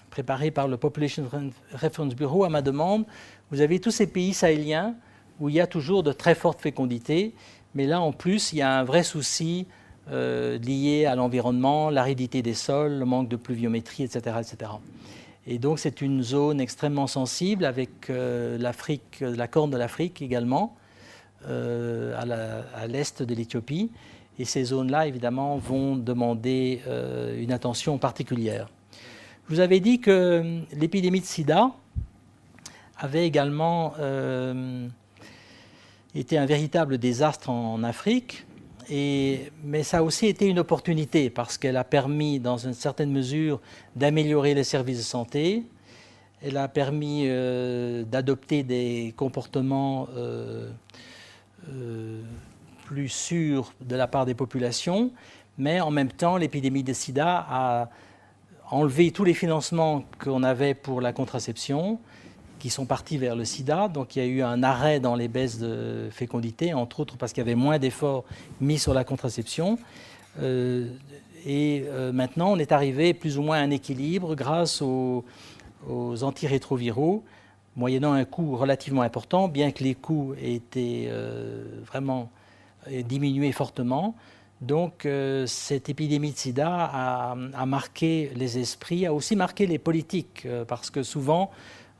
préparée par le Population Reference Bureau à ma demande. Vous avez tous ces pays sahéliens où il y a toujours de très fortes fécondités, mais là en plus il y a un vrai souci lié à l'environnement, l'aridité des sols, le manque de pluviométrie, etc., etc. Et donc c'est une zone extrêmement sensible avec l'Afrique, la Corne de l'Afrique également, à l'est de l'Éthiopie. Et ces zones-là, évidemment, vont demander une attention particulière. Je vous avais dit que l'épidémie de sida avait également été un véritable désastre en Afrique, mais ça a aussi été une opportunité parce qu'elle a permis, dans une certaine mesure, d'améliorer les services de santé. Elle a permis d'adopter des comportements plus sûrs de la part des populations, mais en même temps, l'épidémie de sida a enlevé tous les financements qu'on avait pour la contraception, qui sont partis vers le sida. Donc il y a eu un arrêt dans les baisses de fécondité, entre autres parce qu'il y avait moins d'efforts mis sur la contraception. Maintenant, on est arrivé plus ou moins à un équilibre grâce aux antirétroviraux, moyennant un coût relativement important, bien que les coûts aient été vraiment diminués fortement. Donc cette épidémie de sida a marqué les esprits, a aussi marqué les politiques, parce que souvent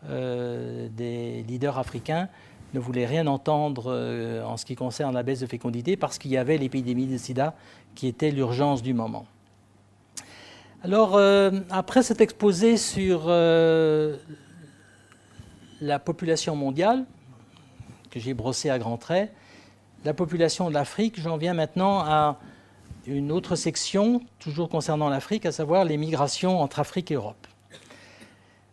des leaders africains ne voulaient rien entendre en ce qui concerne la baisse de fécondité, parce qu'il y avait l'épidémie de sida qui était l'urgence du moment. Alors, après cet exposé sur la population mondiale, que j'ai brossé à grands traits, la population de l'Afrique, j'en viens maintenant à une autre section, toujours concernant l'Afrique, à savoir les migrations entre Afrique et Europe.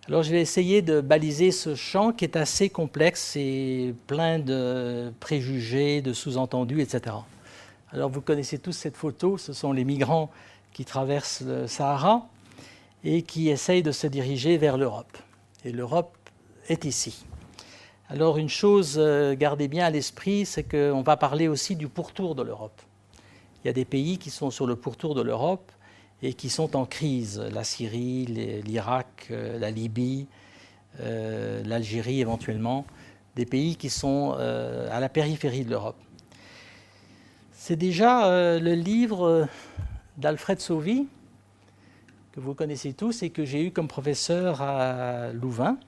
Alors, je vais essayer de baliser ce champ qui est assez complexe et plein de préjugés, de sous-entendus, etc. Alors, vous connaissez tous cette photo, ce sont les migrants qui traversent le Sahara et qui essayent de se diriger vers l'Europe. Et l'Europe est ici. Alors, une chose, gardez bien à l'esprit, c'est qu'on va parler aussi du pourtour de l'Europe. Il y a des pays qui sont sur le pourtour de l'Europe et qui sont en crise. La Syrie, l'Irak, la Libye, l'Algérie éventuellement, des pays qui sont à la périphérie de l'Europe. C'est déjà le livre d'Alfred Sauvy, que vous connaissez tous et que j'ai eu comme professeur à Louvain,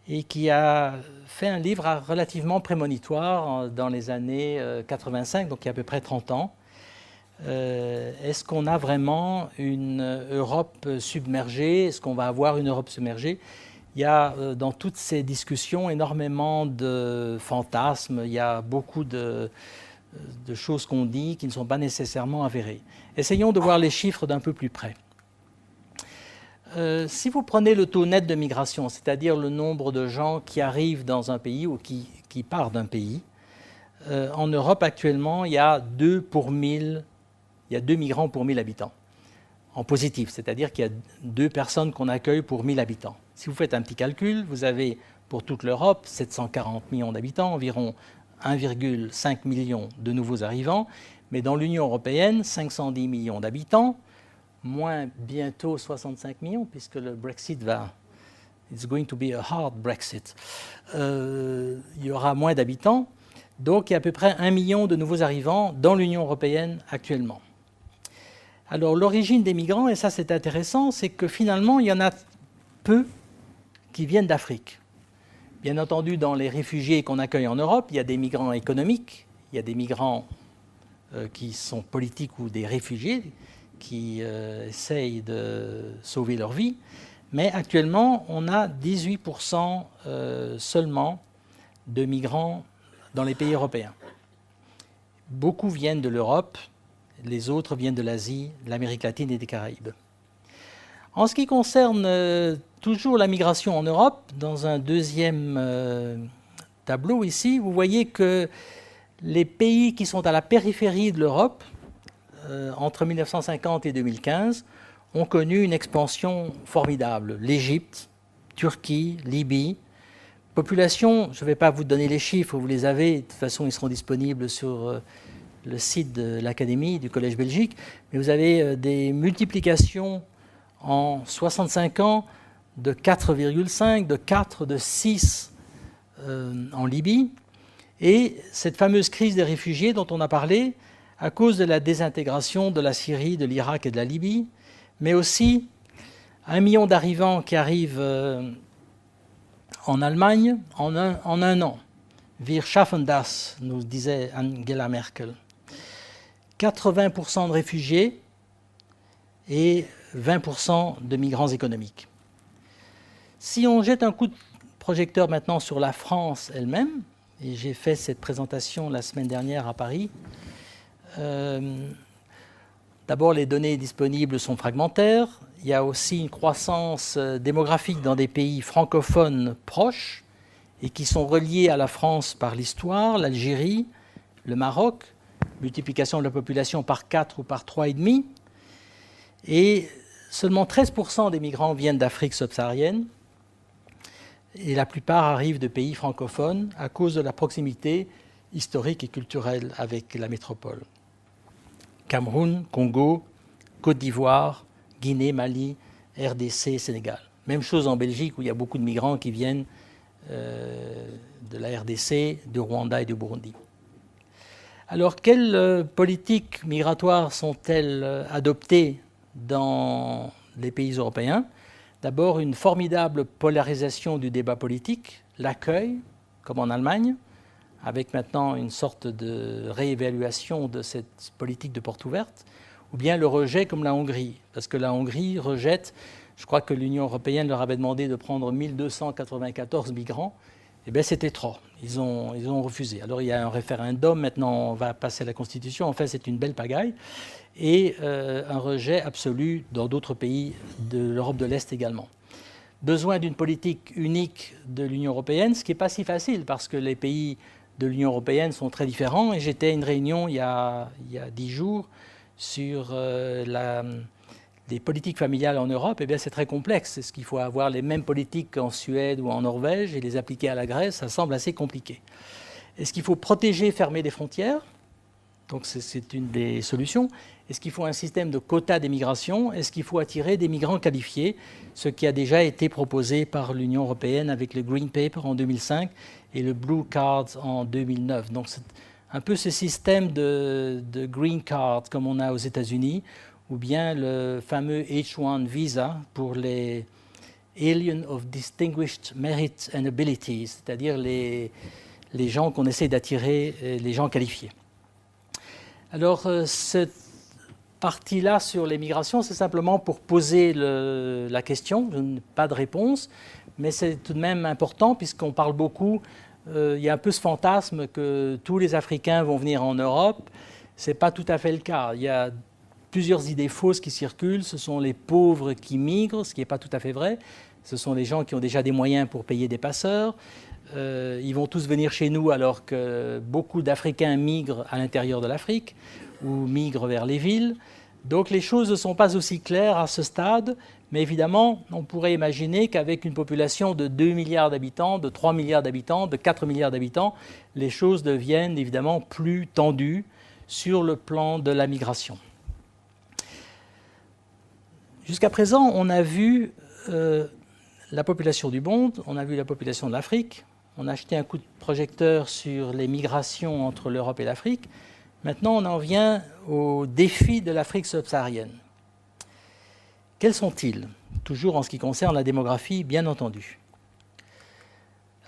et qui a fait un livre relativement prémonitoire dans les années 85, donc il y a à peu près 30 ans. Est-ce qu'on a vraiment une Europe submergée? Est-ce qu'on va avoir une Europe submergée? Il y a dans toutes ces discussions énormément de fantasmes, il y a beaucoup de choses qu'on dit qui ne sont pas nécessairement avérées. Essayons de voir les chiffres d'un peu plus près. Si vous prenez le taux net de migration, c'est-à-dire le nombre de gens qui arrivent dans un pays ou qui partent d'un pays, en Europe actuellement, il y a 2 migrants pour 1000 habitants, en positif, c'est-à-dire qu'il y a 2 personnes qu'on accueille pour 1000 habitants. Si vous faites un petit calcul, vous avez pour toute l'Europe 740 millions d'habitants, environ 1,5 million de nouveaux arrivants, mais dans l'Union européenne, 510 millions d'habitants, moins bientôt 65 millions, puisque le Brexit it's going to be a hard Brexit. Il y aura moins d'habitants, donc il y a à peu près 1 million de nouveaux arrivants dans l'Union européenne actuellement. Alors l'origine des migrants, et ça c'est intéressant, c'est que finalement il y en a peu qui viennent d'Afrique. Bien entendu, dans les réfugiés qu'on accueille en Europe, il y a des migrants économiques, il y a des migrants qui sont politiques ou des réfugiés qui essayent de sauver leur vie. Mais actuellement, on a 18% seulement de migrants dans les pays européens. Beaucoup viennent de l'Europe, les autres viennent de l'Asie, de l'Amérique latine et des Caraïbes. En ce qui concerne toujours la migration en Europe, dans un deuxième tableau ici, vous voyez que les pays qui sont à la périphérie de l'Europe, entre 1950 et 2015, ont connu une expansion formidable. L'Égypte, Turquie, Libye. Population, je ne vais pas vous donner les chiffres, vous les avez, de toute façon ils seront disponibles sur le site de l'Académie, du Collège Belgique, mais vous avez des multiplications en 65 ans de 4,5, de 4, de 6 en Libye. Et cette fameuse crise des réfugiés dont on a parlé, à cause de la désintégration de la Syrie, de l'Irak et de la Libye, mais aussi 1 million d'arrivants qui arrivent en Allemagne en un an. Wir schaffen das, nous disait Angela Merkel. 80% de réfugiés et 20% de migrants économiques. Si on jette un coup de projecteur maintenant sur la France elle-même, et j'ai fait cette présentation la semaine dernière à Paris, d'abord les données disponibles sont fragmentaires, il y a aussi une croissance démographique dans des pays francophones proches et qui sont reliés à la France par l'histoire, l'Algérie, le Maroc, multiplication de la population par 4 ou par 3,5, et seulement 13% des migrants viennent d'Afrique subsaharienne. et la plupart arrivent de pays francophones à cause de la proximité historique et culturelle avec la métropole. Cameroun, Congo, Côte d'Ivoire, Guinée, Mali, RDC, Sénégal. Même chose en Belgique où il y a beaucoup de migrants qui viennent de la RDC, de Rwanda et du Burundi. Alors, quelles politiques migratoires sont-elles adoptées dans les pays européens? D'abord, une formidable polarisation du débat politique, l'accueil, comme en Allemagne, avec maintenant une sorte de réévaluation de cette politique de porte ouverte, ou bien le rejet comme la Hongrie, parce que la Hongrie rejette, je crois que l'Union européenne leur avait demandé de prendre 1294 migrants, et bien c'était trop, ils ont refusé. Alors il y a un référendum, maintenant on va passer à la Constitution, en fait c'est une belle pagaille, et un rejet absolu dans d'autres pays de l'Europe de l'Est également. Besoin d'une politique unique de l'Union européenne, ce qui n'est pas si facile, parce que les pays de l'Union européenne sont très différents, et j'étais à une réunion il y a 10 jours sur les politiques familiales en Europe. Eh bien c'est très complexe. Est-ce qu'il faut avoir les mêmes politiques qu'en Suède ou en Norvège et les appliquer à la Grèce? Ça semble assez compliqué. Est-ce qu'il faut protéger, fermer des frontières? Donc c'est une des solutions. Est-ce qu'il faut un système de quotas d'émigration? Est-ce qu'il faut attirer des migrants qualifiés? Ce qui a déjà été proposé par l'Union européenne avec le Green Paper en 2005 et le Blue Card en 2009. Donc c'est un peu ce système de Green Card comme on a aux États-Unis, ou bien le fameux H-1 visa pour les Aliens of Distinguished Merit and Abilities, c'est-à-dire les gens qu'on essaie d'attirer, les gens qualifiés. Alors, cette partie-là sur les migrations, c'est simplement pour poser la question. Je n'ai pas de réponse, mais c'est tout de même important puisqu'on parle beaucoup. Il y a un peu ce fantasme que tous les Africains vont venir en Europe. Ce n'est pas tout à fait le cas. Il y a plusieurs idées fausses qui circulent. Ce sont les pauvres qui migrent, ce qui n'est pas tout à fait vrai. Ce sont les gens qui ont déjà des moyens pour payer des passeurs. Ils vont tous venir chez nous alors que beaucoup d'Africains migrent à l'intérieur de l'Afrique ou migrent vers les villes. Donc les choses ne sont pas aussi claires à ce stade, mais évidemment, on pourrait imaginer qu'avec une population de 2 milliards d'habitants, de 3 milliards d'habitants, de 4 milliards d'habitants, les choses deviennent évidemment plus tendues sur le plan de la migration. Jusqu'à présent, on a vu la population du monde, on a vu la population de l'Afrique, on a jeté un coup de projecteur sur les migrations entre l'Europe et l'Afrique. Maintenant, on en vient aux défis de l'Afrique subsaharienne. Quels sont-ils? Toujours en ce qui concerne la démographie, bien entendu.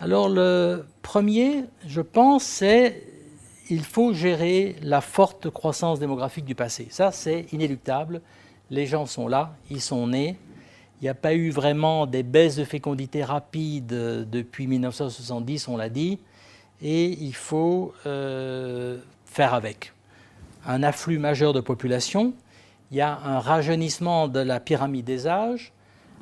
Alors, le premier, je pense, c'est qu'il faut gérer la forte croissance démographique du passé. Ça, c'est inéluctable. Les gens sont là, ils sont nés. Il n'y a pas eu vraiment des baisses de fécondité rapides depuis 1970, on l'a dit, et il faut faire avec. Un afflux majeur de population, il y a un rajeunissement de la pyramide des âges.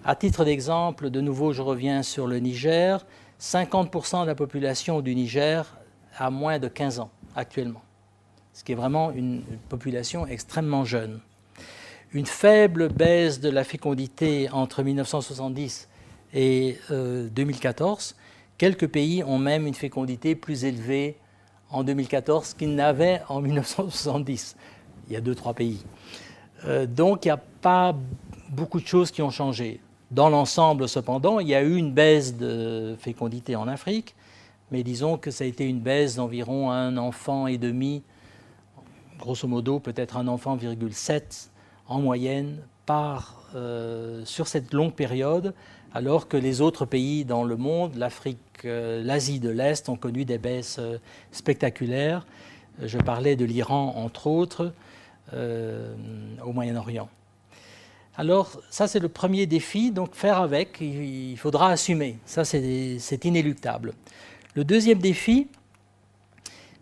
À titre d'exemple, de nouveau, je reviens sur le Niger, 50% de la population du Niger a moins de 15 ans actuellement, ce qui est vraiment une population extrêmement jeune. Une faible baisse de la fécondité entre 1970 et 2014. Quelques pays ont même une fécondité plus élevée en 2014 qu'ils n'avaient en 1970. Il y a 2-3 pays. Donc il n'y a pas beaucoup de choses qui ont changé. Dans l'ensemble, cependant, il y a eu une baisse de fécondité en Afrique, mais disons que ça a été une baisse d'environ 1,5 enfant, grosso modo peut-être 1,7 enfant en moyenne sur cette longue période, alors que les autres pays dans le monde, l'Afrique, l'Asie de l'Est, ont connu des baisses spectaculaires. Je parlais de l'Iran, entre autres, au Moyen-Orient. Alors, ça, c'est le premier défi, donc faire avec, il faudra assumer. Ça, c'est inéluctable. Le deuxième défi,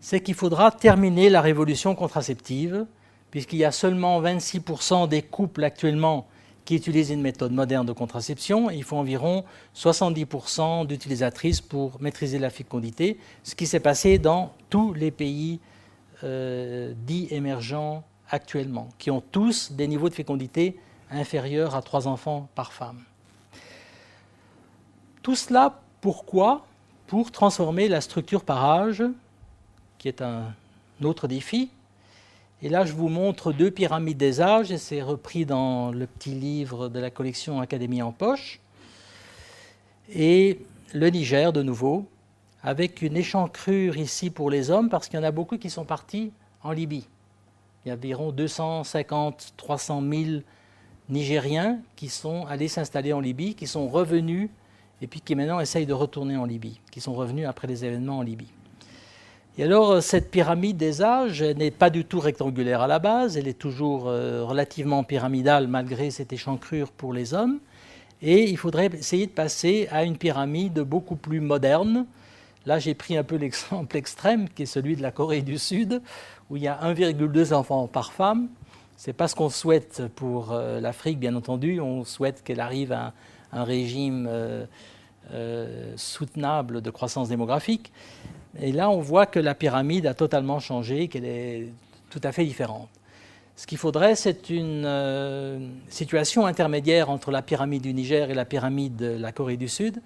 c'est qu'il faudra terminer la révolution contraceptive, puisqu'il y a seulement 26% des couples actuellement qui utilisent une méthode moderne de contraception. Il faut environ 70% d'utilisatrices pour maîtriser la fécondité, ce qui s'est passé dans tous les pays dits émergents actuellement, qui ont tous des niveaux de fécondité inférieurs à 3 enfants par femme. Tout cela Pourquoi? Pour transformer la structure par âge, qui est un autre défi. Et là, je vous montre 2 pyramides des âges, et c'est repris dans le petit livre de la collection Académie en poche. Et le Niger, de nouveau, avec une échancrure ici pour les hommes, parce qu'il y en a beaucoup qui sont partis en Libye. Il y a environ 250 300 000 Nigériens qui sont allés s'installer en Libye, qui sont revenus, et puis qui maintenant essayent de retourner en Libye, qui sont revenus après les événements en Libye. Et alors, cette pyramide des âges n'est pas du tout rectangulaire à la base, elle est toujours relativement pyramidale malgré cette échancrure pour les hommes. Et il faudrait essayer de passer à une pyramide beaucoup plus moderne. Là, j'ai pris un peu l'exemple extrême, qui est celui de la Corée du Sud, où il y a 1,2 enfants par femme. Ce n'est pas ce qu'on souhaite pour l'Afrique, bien entendu. On souhaite qu'elle arrive à un régime soutenable de croissance démographique. Et là, on voit que la pyramide a totalement changé, qu'elle est tout à fait différente. Ce qu'il faudrait, c'est une situation intermédiaire entre la pyramide du Niger et la pyramide de la Corée du Sud.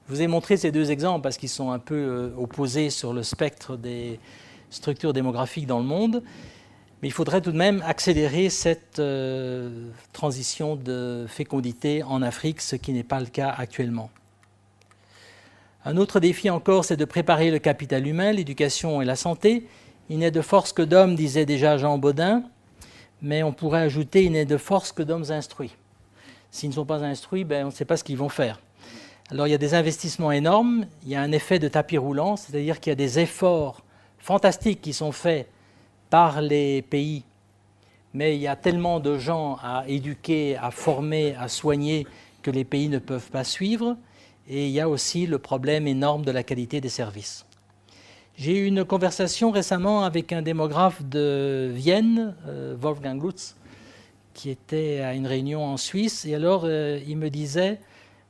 Je vous ai montré ces 2 exemples parce qu'ils sont un peu opposés sur le spectre des structures démographiques dans le monde. Mais il faudrait tout de même accélérer cette transition de fécondité en Afrique, ce qui n'est pas le cas actuellement. Un autre défi encore, c'est de préparer le capital humain, l'éducation et la santé. Il n'est de force que d'hommes, disait déjà Jean Bodin, mais on pourrait ajouter il n'est de force que d'hommes instruits. S'ils ne sont pas instruits, on ne sait pas ce qu'ils vont faire. Alors il y a des investissements énormes, il y a un effet de tapis roulant, c'est-à-dire qu'il y a des efforts fantastiques qui sont faits par les pays, mais il y a tellement de gens à éduquer, à former, à soigner que les pays ne peuvent pas suivre. Et il y a aussi le problème énorme de la qualité des services. J'ai eu une conversation récemment avec un démographe de Vienne, Wolfgang Lutz, qui était à une réunion en Suisse. Et alors, il me disait,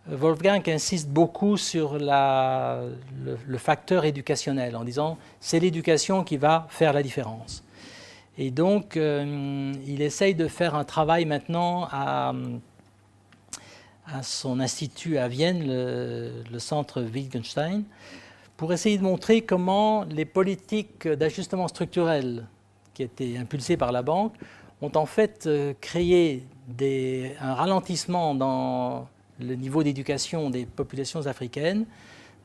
Wolfgang insiste beaucoup sur le facteur éducationnel, en disant c'est l'éducation qui va faire la différence. Et donc, il essaye de faire un travail maintenant à son institut à Vienne, le centre Wittgenstein, pour essayer de montrer comment les politiques d'ajustement structurel qui étaient impulsées par la banque ont en fait créé un ralentissement dans le niveau d'éducation des populations africaines.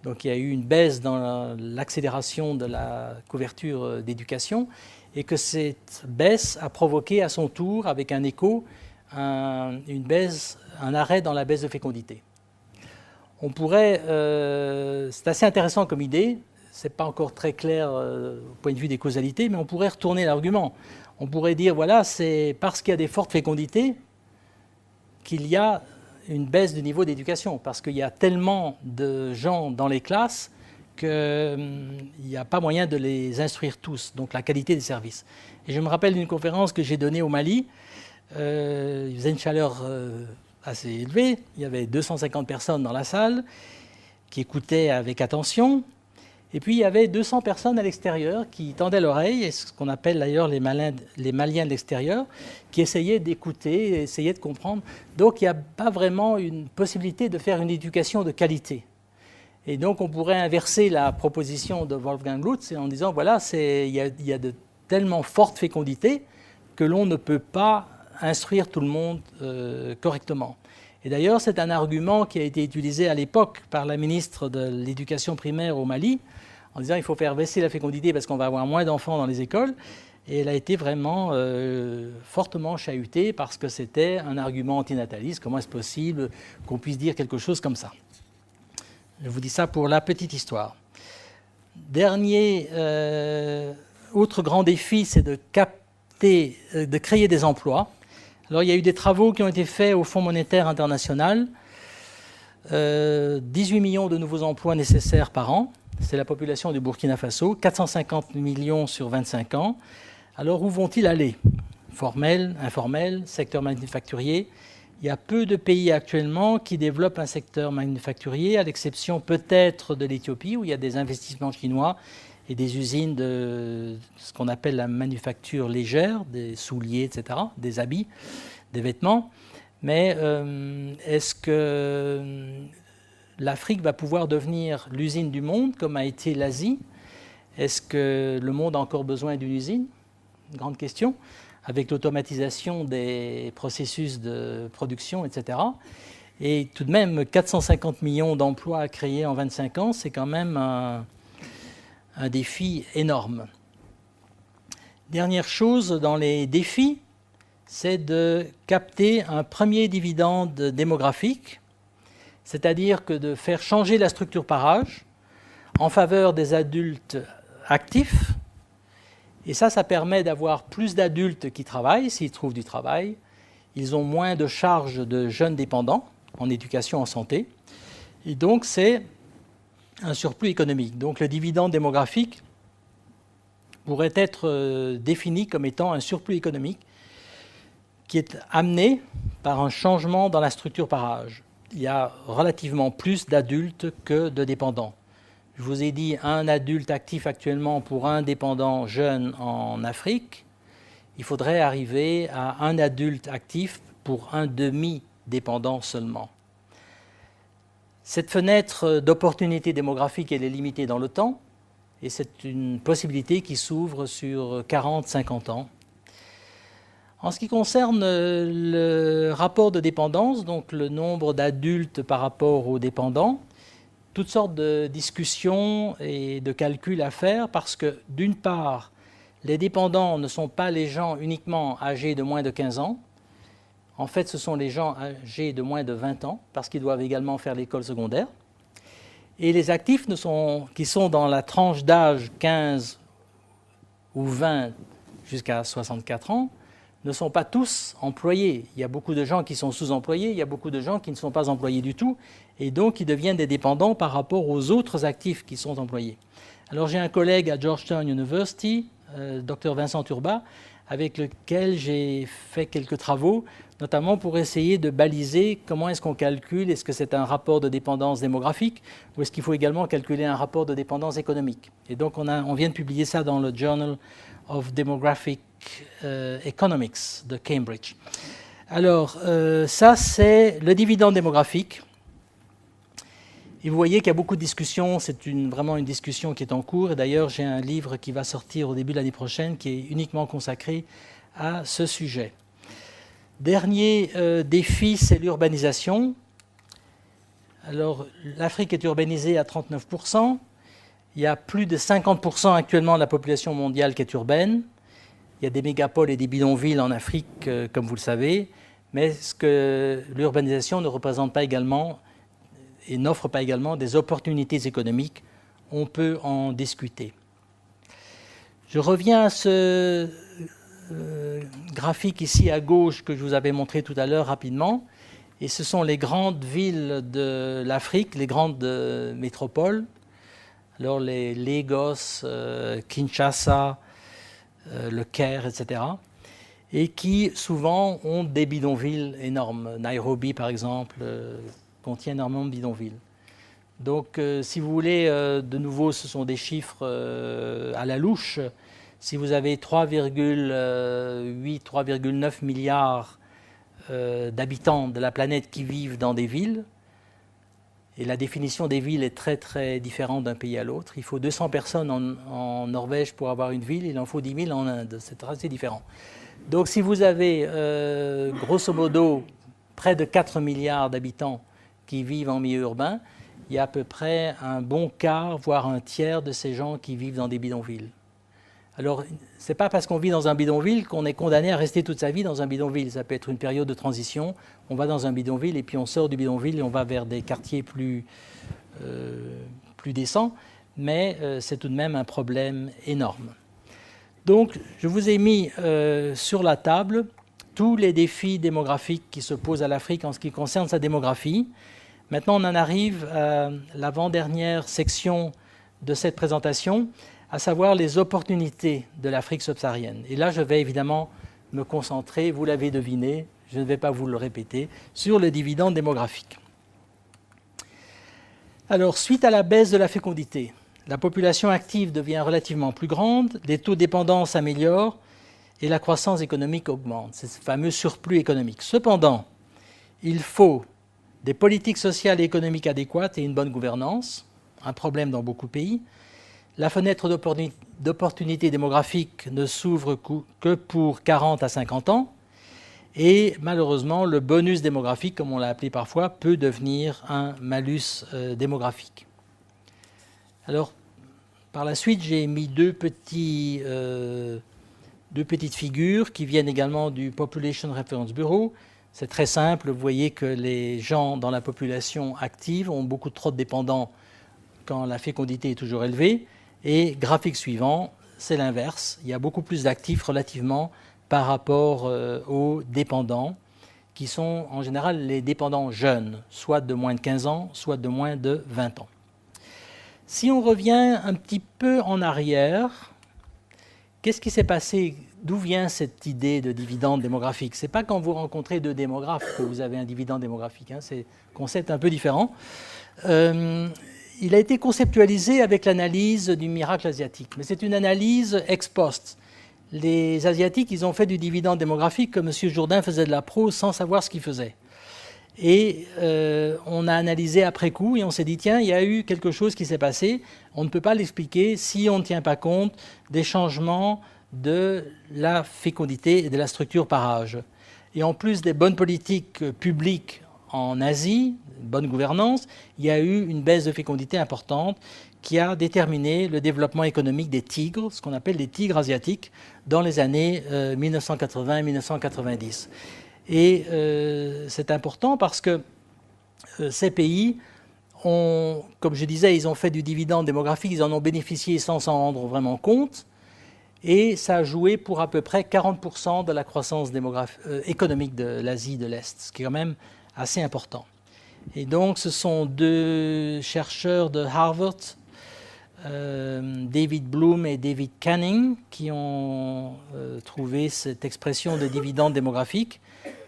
Donc il y a eu une baisse dans l'accélération de la couverture d'éducation et que cette baisse a provoqué à son tour, avec un écho, un arrêt dans la baisse de fécondité. On pourrait, c'est assez intéressant comme idée, ce n'est pas encore très clair au point de vue des causalités, mais on pourrait retourner l'argument. On pourrait dire, voilà, c'est parce qu'il y a des fortes fécondités qu'il y a une baisse du niveau d'éducation, parce qu'il y a tellement de gens dans les classes qu'il n'y a pas moyen de les instruire tous, donc la qualité des services. Et je me rappelle d'une conférence que j'ai donnée au Mali. Il faisait une chaleur assez élevée, il y avait 250 personnes dans la salle qui écoutaient avec attention, et puis il y avait 200 personnes à l'extérieur qui tendaient l'oreille, et ce qu'on appelle d'ailleurs les Maliens de l'extérieur, qui essayaient d'écouter, essayaient de comprendre. Donc il n'y a pas vraiment une possibilité de faire une éducation de qualité. Et donc on pourrait inverser la proposition de Wolfgang Lutz en disant, voilà, il y a de tellement forte fécondité que l'on ne peut pas instruire tout le monde correctement. Et d'ailleurs, c'est un argument qui a été utilisé à l'époque par la ministre de l'Éducation primaire au Mali, en disant qu'il faut faire baisser la fécondité parce qu'on va avoir moins d'enfants dans les écoles. Et elle a été vraiment fortement chahutée parce que c'était un argument antinataliste. Comment est-ce possible qu'on puisse dire quelque chose comme ça? Je vous dis ça pour la petite histoire. Dernier, autre grand défi, c'est de créer des emplois. Alors, il y a eu des travaux qui ont été faits au Fonds monétaire international. 18 millions de nouveaux emplois nécessaires par an. C'est la population du Burkina Faso. 450 millions sur 25 ans. Alors, où vont-ils aller? Formel, informel, secteur manufacturier. Il y a peu de pays actuellement qui développent un secteur manufacturier, à l'exception peut-être de l'Éthiopie, où il y a des investissements chinois et des usines de ce qu'on appelle la manufacture légère, des souliers, etc., des habits, des vêtements. Mais est-ce que l'Afrique va pouvoir devenir l'usine du monde, comme a été l'Asie? Est-ce que le monde a encore besoin d'une usine? Grande question. Avec l'automatisation des processus de production, etc. Et tout de même, 450 millions d'emplois à créer en 25 ans, c'est quand même un défi énorme. Dernière chose dans les défis, c'est de capter un premier dividende démographique, c'est-à-dire que de faire changer la structure par âge en faveur des adultes actifs. Et ça permet d'avoir plus d'adultes qui travaillent, s'ils trouvent du travail. Ils ont moins de charges de jeunes dépendants en éducation, en santé. Et donc, c'est un surplus économique. Donc, le dividende démographique pourrait être défini comme étant un surplus économique qui est amené par un changement dans la structure par âge. Il y a relativement plus d'adultes que de dépendants. Je vous ai dit un adulte actif actuellement pour un dépendant jeune en Afrique. Il faudrait arriver à un adulte actif pour un demi-dépendant seulement. Cette fenêtre d'opportunité démographique, elle est limitée dans le temps et c'est une possibilité qui s'ouvre sur 40-50 ans. En ce qui concerne le rapport de dépendance, donc le nombre d'adultes par rapport aux dépendants, toutes sortes de discussions et de calculs à faire parce que, d'une part, les dépendants ne sont pas les gens uniquement âgés de moins de 15 ans. En fait, ce sont les gens âgés de moins de 20 ans parce qu'ils doivent également faire l'école secondaire. Et les actifs qui sont dans la tranche d'âge 15 ou 20 jusqu'à 64 ans ne sont pas tous employés. Il y a beaucoup de gens qui sont sous-employés, il y a beaucoup de gens qui ne sont pas employés du tout, et donc ils deviennent des dépendants par rapport aux autres actifs qui sont employés. Alors j'ai un collègue à Georgetown University, Dr Vincent Turba, avec lequel j'ai fait quelques travaux, notamment pour essayer de baliser comment est-ce qu'on calcule, est-ce que c'est un rapport de dépendance démographique, ou est-ce qu'il faut également calculer un rapport de dépendance économique. Et donc on vient de publier ça dans le Journal of Demographic Economics de Cambridge. Alors, ça, c'est le dividende démographique. Et vous voyez qu'il y a beaucoup de discussions, c'est vraiment une discussion qui est en cours. Et d'ailleurs, j'ai un livre qui va sortir au début de l'année prochaine qui est uniquement consacré à ce sujet. Dernier défi, c'est l'urbanisation. Alors, l'Afrique est urbanisée à 39%. Il y a plus de 50% actuellement de la population mondiale qui est urbaine. Il y a des mégapoles et des bidonvilles en Afrique, comme vous le savez, mais ce que l'urbanisation ne représente pas également et n'offre pas également des opportunités économiques, on peut en discuter. Je reviens à ce graphique ici à gauche que je vous avais montré tout à l'heure rapidement, et ce sont les grandes villes de l'Afrique, les grandes métropoles, alors les Lagos, Kinshasa, le Caire, etc., et qui souvent ont des bidonvilles énormes. Nairobi, par exemple, contient énormément de bidonvilles. Donc, si vous voulez, de nouveau, ce sont des chiffres à la louche. Si vous avez 3,9 milliards d'habitants de la planète qui vivent dans des villes, et la définition des villes est très très différente d'un pays à l'autre. Il faut 200 personnes en Norvège pour avoir une ville, il en faut 10 000 en Inde. C'est assez différent. Donc si vous avez grosso modo près de 4 milliards d'habitants qui vivent en milieu urbain, il y a à peu près un bon quart, voire un tiers de ces gens qui vivent dans des bidonvilles. Alors, ce n'est pas parce qu'on vit dans un bidonville qu'on est condamné à rester toute sa vie dans un bidonville. Ça peut être une période de transition. On va dans un bidonville et puis on sort du bidonville et on va vers des quartiers plus décents. Mais c'est tout de même un problème énorme. Donc, je vous ai mis sur la table tous les défis démographiques qui se posent à l'Afrique en ce qui concerne sa démographie. Maintenant, on en arrive à l'avant-dernière section de cette présentation, à savoir les opportunités de l'Afrique subsaharienne. Et là, je vais évidemment me concentrer, vous l'avez deviné, je ne vais pas vous le répéter, sur le dividende démographique. Alors, suite à la baisse de la fécondité, la population active devient relativement plus grande, les taux de dépendance s'améliorent et la croissance économique augmente. C'est ce fameux surplus économique. Cependant, il faut des politiques sociales et économiques adéquates et une bonne gouvernance, un problème dans beaucoup de pays. La fenêtre d'opportunité démographique ne s'ouvre que pour 40 à 50 ans. Et malheureusement, le bonus démographique, comme on l'a appelé parfois, peut devenir un malus démographique. Alors, par la suite, j'ai mis deux petites figures qui viennent également du Population Reference Bureau. C'est très simple, vous voyez que les gens dans la population active ont beaucoup trop de dépendants quand la fécondité est toujours élevée. Et graphique suivant, c'est l'inverse. Il y a beaucoup plus d'actifs relativement par rapport aux dépendants, qui sont en général les dépendants jeunes, soit de moins de 15 ans, soit de moins de 20 ans. Si on revient un petit peu en arrière, qu'est-ce qui s'est passé? D'où vient cette idée de dividende démographique? Ce n'est pas quand vous rencontrez deux démographes que vous avez un dividende démographique, hein, c'est un concept un peu différent. Il a été conceptualisé avec l'analyse du miracle asiatique, mais c'est une analyse ex post. Les Asiatiques, ils ont fait du dividende démographique comme M. Jourdain faisait de la prose sans savoir ce qu'il faisait. Et on a analysé après coup et on s'est dit, tiens, il y a eu quelque chose qui s'est passé. On ne peut pas l'expliquer si on ne tient pas compte des changements de la fécondité et de la structure par âge. Et en plus des bonnes politiques publiques en Asie, bonne gouvernance, il y a eu une baisse de fécondité importante qui a déterminé le développement économique des tigres, ce qu'on appelle les tigres asiatiques, dans les années 1980 et 1990. Et c'est important parce que ces pays ont, comme je disais, ils ont fait du dividende démographique, ils en ont bénéficié sans s'en rendre vraiment compte, et ça a joué pour à peu près 40% de la croissance économique de l'Asie de l'Est, ce qui est quand même assez important. Et donc ce sont deux chercheurs de Harvard, David Bloom et David Canning, qui ont trouvé cette expression de dividende démographique,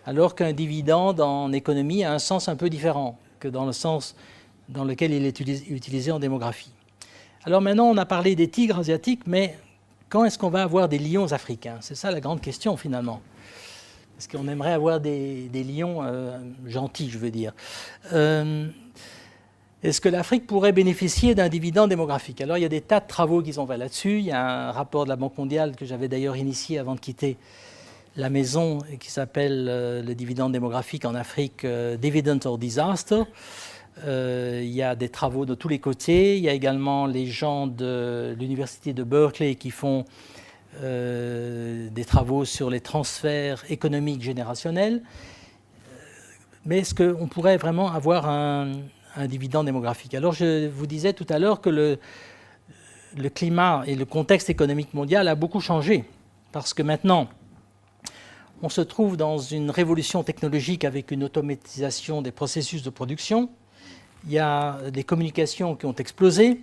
alors qu'un dividende en économie a un sens un peu différent que dans le sens dans lequel il est utilisé en démographie. Alors maintenant, on a parlé des tigres asiatiques, mais quand est-ce qu'on va avoir des lions africains? C'est ça la grande question finalement. Est-ce qu'on aimerait avoir des lions gentils, je veux dire. Est-ce que l'Afrique pourrait bénéficier d'un dividende démographique? Alors, il y a des tas de travaux qui sont faits là-dessus. Il y a un rapport de la Banque mondiale que j'avais d'ailleurs initié avant de quitter la maison, qui s'appelle le dividende démographique en Afrique, Dividend or Disaster. Il y a des travaux de tous les côtés. Il y a également les gens de l'université de Berkeley qui font des travaux sur les transferts économiques générationnels. Mais est-ce qu'on pourrait vraiment avoir un dividende démographique? Alors je vous disais tout à l'heure que le climat et le contexte économique mondial a beaucoup changé, parce que maintenant on se trouve dans une révolution technologique avec une automatisation des processus de production. Il y a des communications qui ont explosé,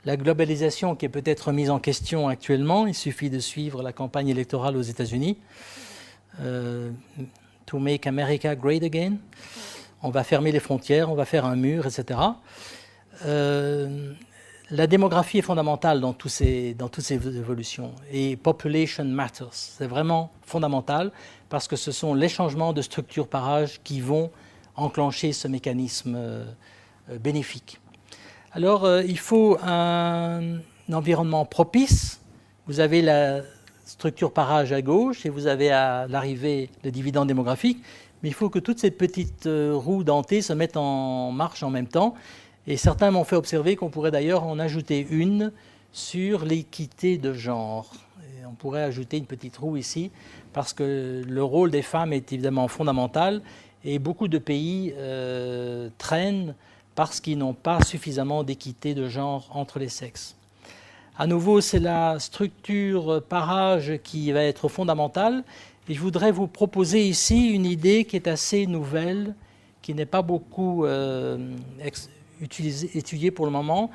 la globalisation qui est peut-être remise en question actuellement. Il suffit de suivre la campagne électorale aux États-Unis. To make America great again. On va fermer les frontières, on va faire un mur, etc. La démographie est fondamentale dans toutes ces évolutions. Et population matters. C'est vraiment fondamental parce que ce sont les changements de structure par âge qui vont enclencher ce mécanisme bénéfique. Alors, il faut un environnement propice. Vous avez la structure par âge à gauche et vous avez à l'arrivée le dividende démographique. Mais il faut que toutes ces petites roues dentées se mettent en marche en même temps. Et certains m'ont fait observer qu'on pourrait d'ailleurs en ajouter une sur l'équité de genre. Et on pourrait ajouter une petite roue ici parce que le rôle des femmes est évidemment fondamental et beaucoup de pays traînent parce qu'ils n'ont pas suffisamment d'équité de genre entre les sexes. À nouveau, c'est la structure par âge qui va être fondamentale. Et je voudrais vous proposer ici une idée qui est assez nouvelle, qui n'est pas beaucoup étudiée pour le moment,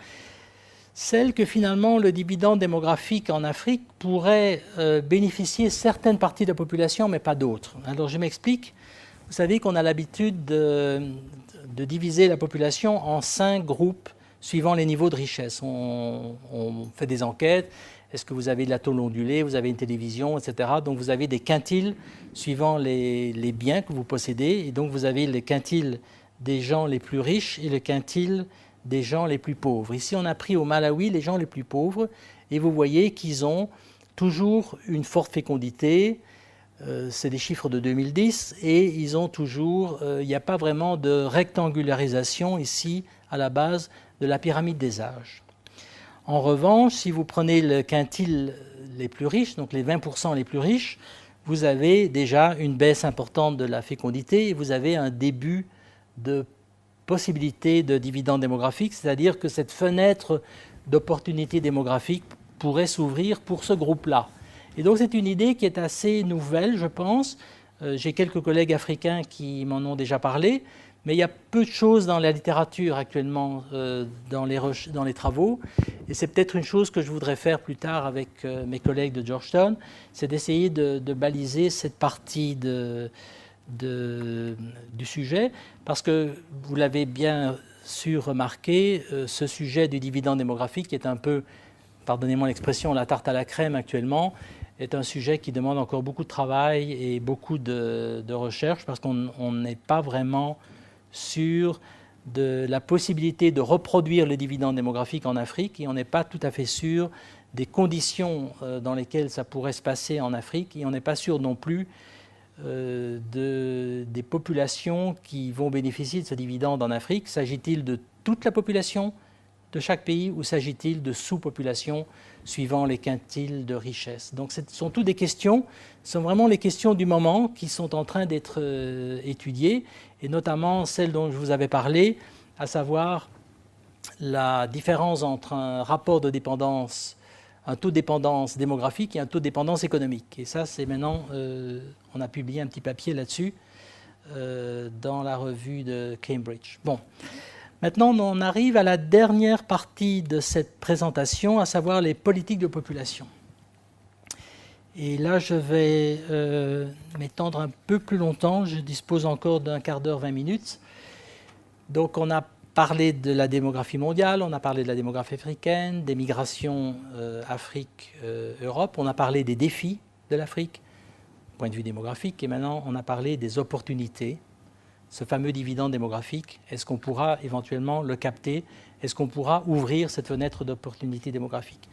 celle que finalement le dividende démographique en Afrique pourrait bénéficier certaines parties de la population, mais pas d'autres. Alors je m'explique. Vous savez qu'on a l'habitude de diviser la population en 5 groupes suivant les niveaux de richesse. On fait des enquêtes. Est-ce que vous avez de l'atoll ondulé, vous avez une télévision, etc. Donc vous avez des quintiles suivant les biens que vous possédez. Et donc vous avez les quintiles des gens les plus riches et le quintile des gens les plus pauvres. Ici, on a pris au Malawi les gens les plus pauvres et vous voyez qu'ils ont toujours une forte fécondité. C'est des chiffres de 2010 et ils ont toujours, il n'y a pas vraiment de rectangularisation ici à la base de la pyramide des âges. En revanche, si vous prenez le quintile les plus riches, donc les 20% les plus riches, vous avez déjà une baisse importante de la fécondité et vous avez un début de possibilité de dividende démographique, c'est-à-dire que cette fenêtre d'opportunité démographique pourrait s'ouvrir pour ce groupe-là. Et donc c'est une idée qui est assez nouvelle, je pense. J'ai quelques collègues africains qui m'en ont déjà parlé, mais il y a peu de choses dans la littérature actuellement, dans les travaux. Et c'est peut-être une chose que je voudrais faire plus tard avec mes collègues de Georgetown, c'est d'essayer de baliser cette partie du sujet, parce que vous l'avez bien su remarquer, ce sujet du dividende démographique est un peu, pardonnez-moi l'expression, la tarte à la crème actuellement, est un sujet qui demande encore beaucoup de travail et beaucoup de recherche, parce qu'on n'est pas vraiment sûr de la possibilité de reproduire le dividende démographique en Afrique, et on n'est pas tout à fait sûr des conditions dans lesquelles ça pourrait se passer en Afrique, et on n'est pas sûr non plus des populations qui vont bénéficier de ce dividende en Afrique. S'agit-il de toute la population de chaque pays ou s'agit-il de sous-populations suivant les quintiles de richesse? Donc ce sont toutes des questions, ce sont vraiment les questions du moment qui sont en train d'être étudiées, et notamment celles dont je vous avais parlé, à savoir la différence entre un rapport de dépendance, un taux de dépendance démographique et un taux de dépendance économique. Et ça, c'est maintenant, on a publié un petit papier là-dessus dans la revue de Cambridge. Bon. Maintenant, on arrive à la dernière partie de cette présentation, à savoir les politiques de population. Et là, je vais m'étendre un peu plus longtemps. Je dispose encore d'un quart d'heure, 20 minutes. Donc, on a parlé de la démographie mondiale, on a parlé de la démographie africaine, des migrations Afrique-Europe, on a parlé des défis de l'Afrique, point de vue démographique, et maintenant, on a parlé des opportunités. Ce fameux dividende démographique, est-ce qu'on pourra éventuellement le capter? Est-ce qu'on pourra ouvrir cette fenêtre d'opportunité démographique?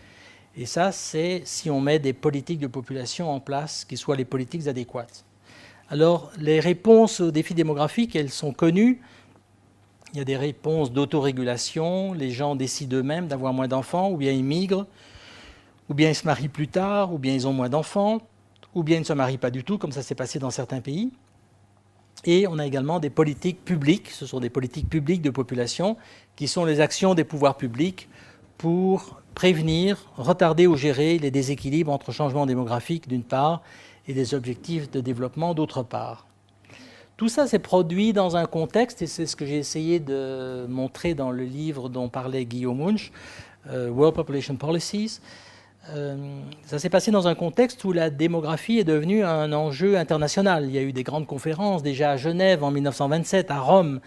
Et ça, c'est si on met des politiques de population en place qui soient les politiques adéquates. Alors, les réponses aux défis démographiques, elles sont connues. Il y a des réponses d'autorégulation, les gens décident eux-mêmes d'avoir moins d'enfants, ou bien ils migrent, ou bien ils se marient plus tard, ou bien ils ont moins d'enfants, ou bien ils ne se marient pas du tout, comme ça s'est passé dans certains pays. Et on a également des politiques publiques, ce sont des politiques publiques de population, qui sont les actions des pouvoirs publics pour prévenir, retarder ou gérer les déséquilibres entre changements démographiques d'une part et des objectifs de développement d'autre part. Tout ça s'est produit dans un contexte, et c'est ce que j'ai essayé de montrer dans le livre dont parlait Guillaume Wunsch, World Population Policies. Ça s'est passé dans un contexte où la démographie est devenue un enjeu international. Il y a eu des grandes conférences, déjà à Genève en 1927, à Rome,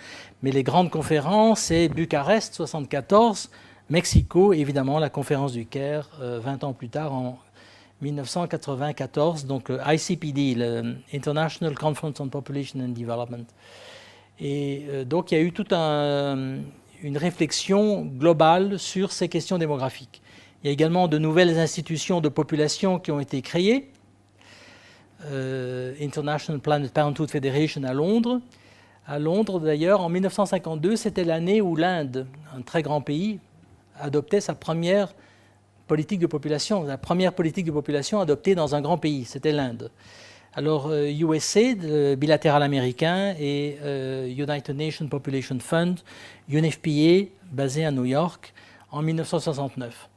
mais les grandes conférences, c'est Bucarest, 1974, Mexico, et évidemment la conférence du Caire, 20 ans plus tard, en 1994, donc ICPD, le International Conference on Population and Development. Et donc il y a eu toute une réflexion globale sur ces questions démographiques. Il y a également de nouvelles institutions de population qui ont été créées. International Planned Parenthood Federation à Londres. À Londres, d'ailleurs, en 1952, c'était l'année où l'Inde, un très grand pays, adoptait sa première politique de population. La première politique de population adoptée dans un grand pays, c'était l'Inde. Alors, USA, le bilatéral américain, et United Nations Population Fund, UNFPA, basé à New York, en 1969.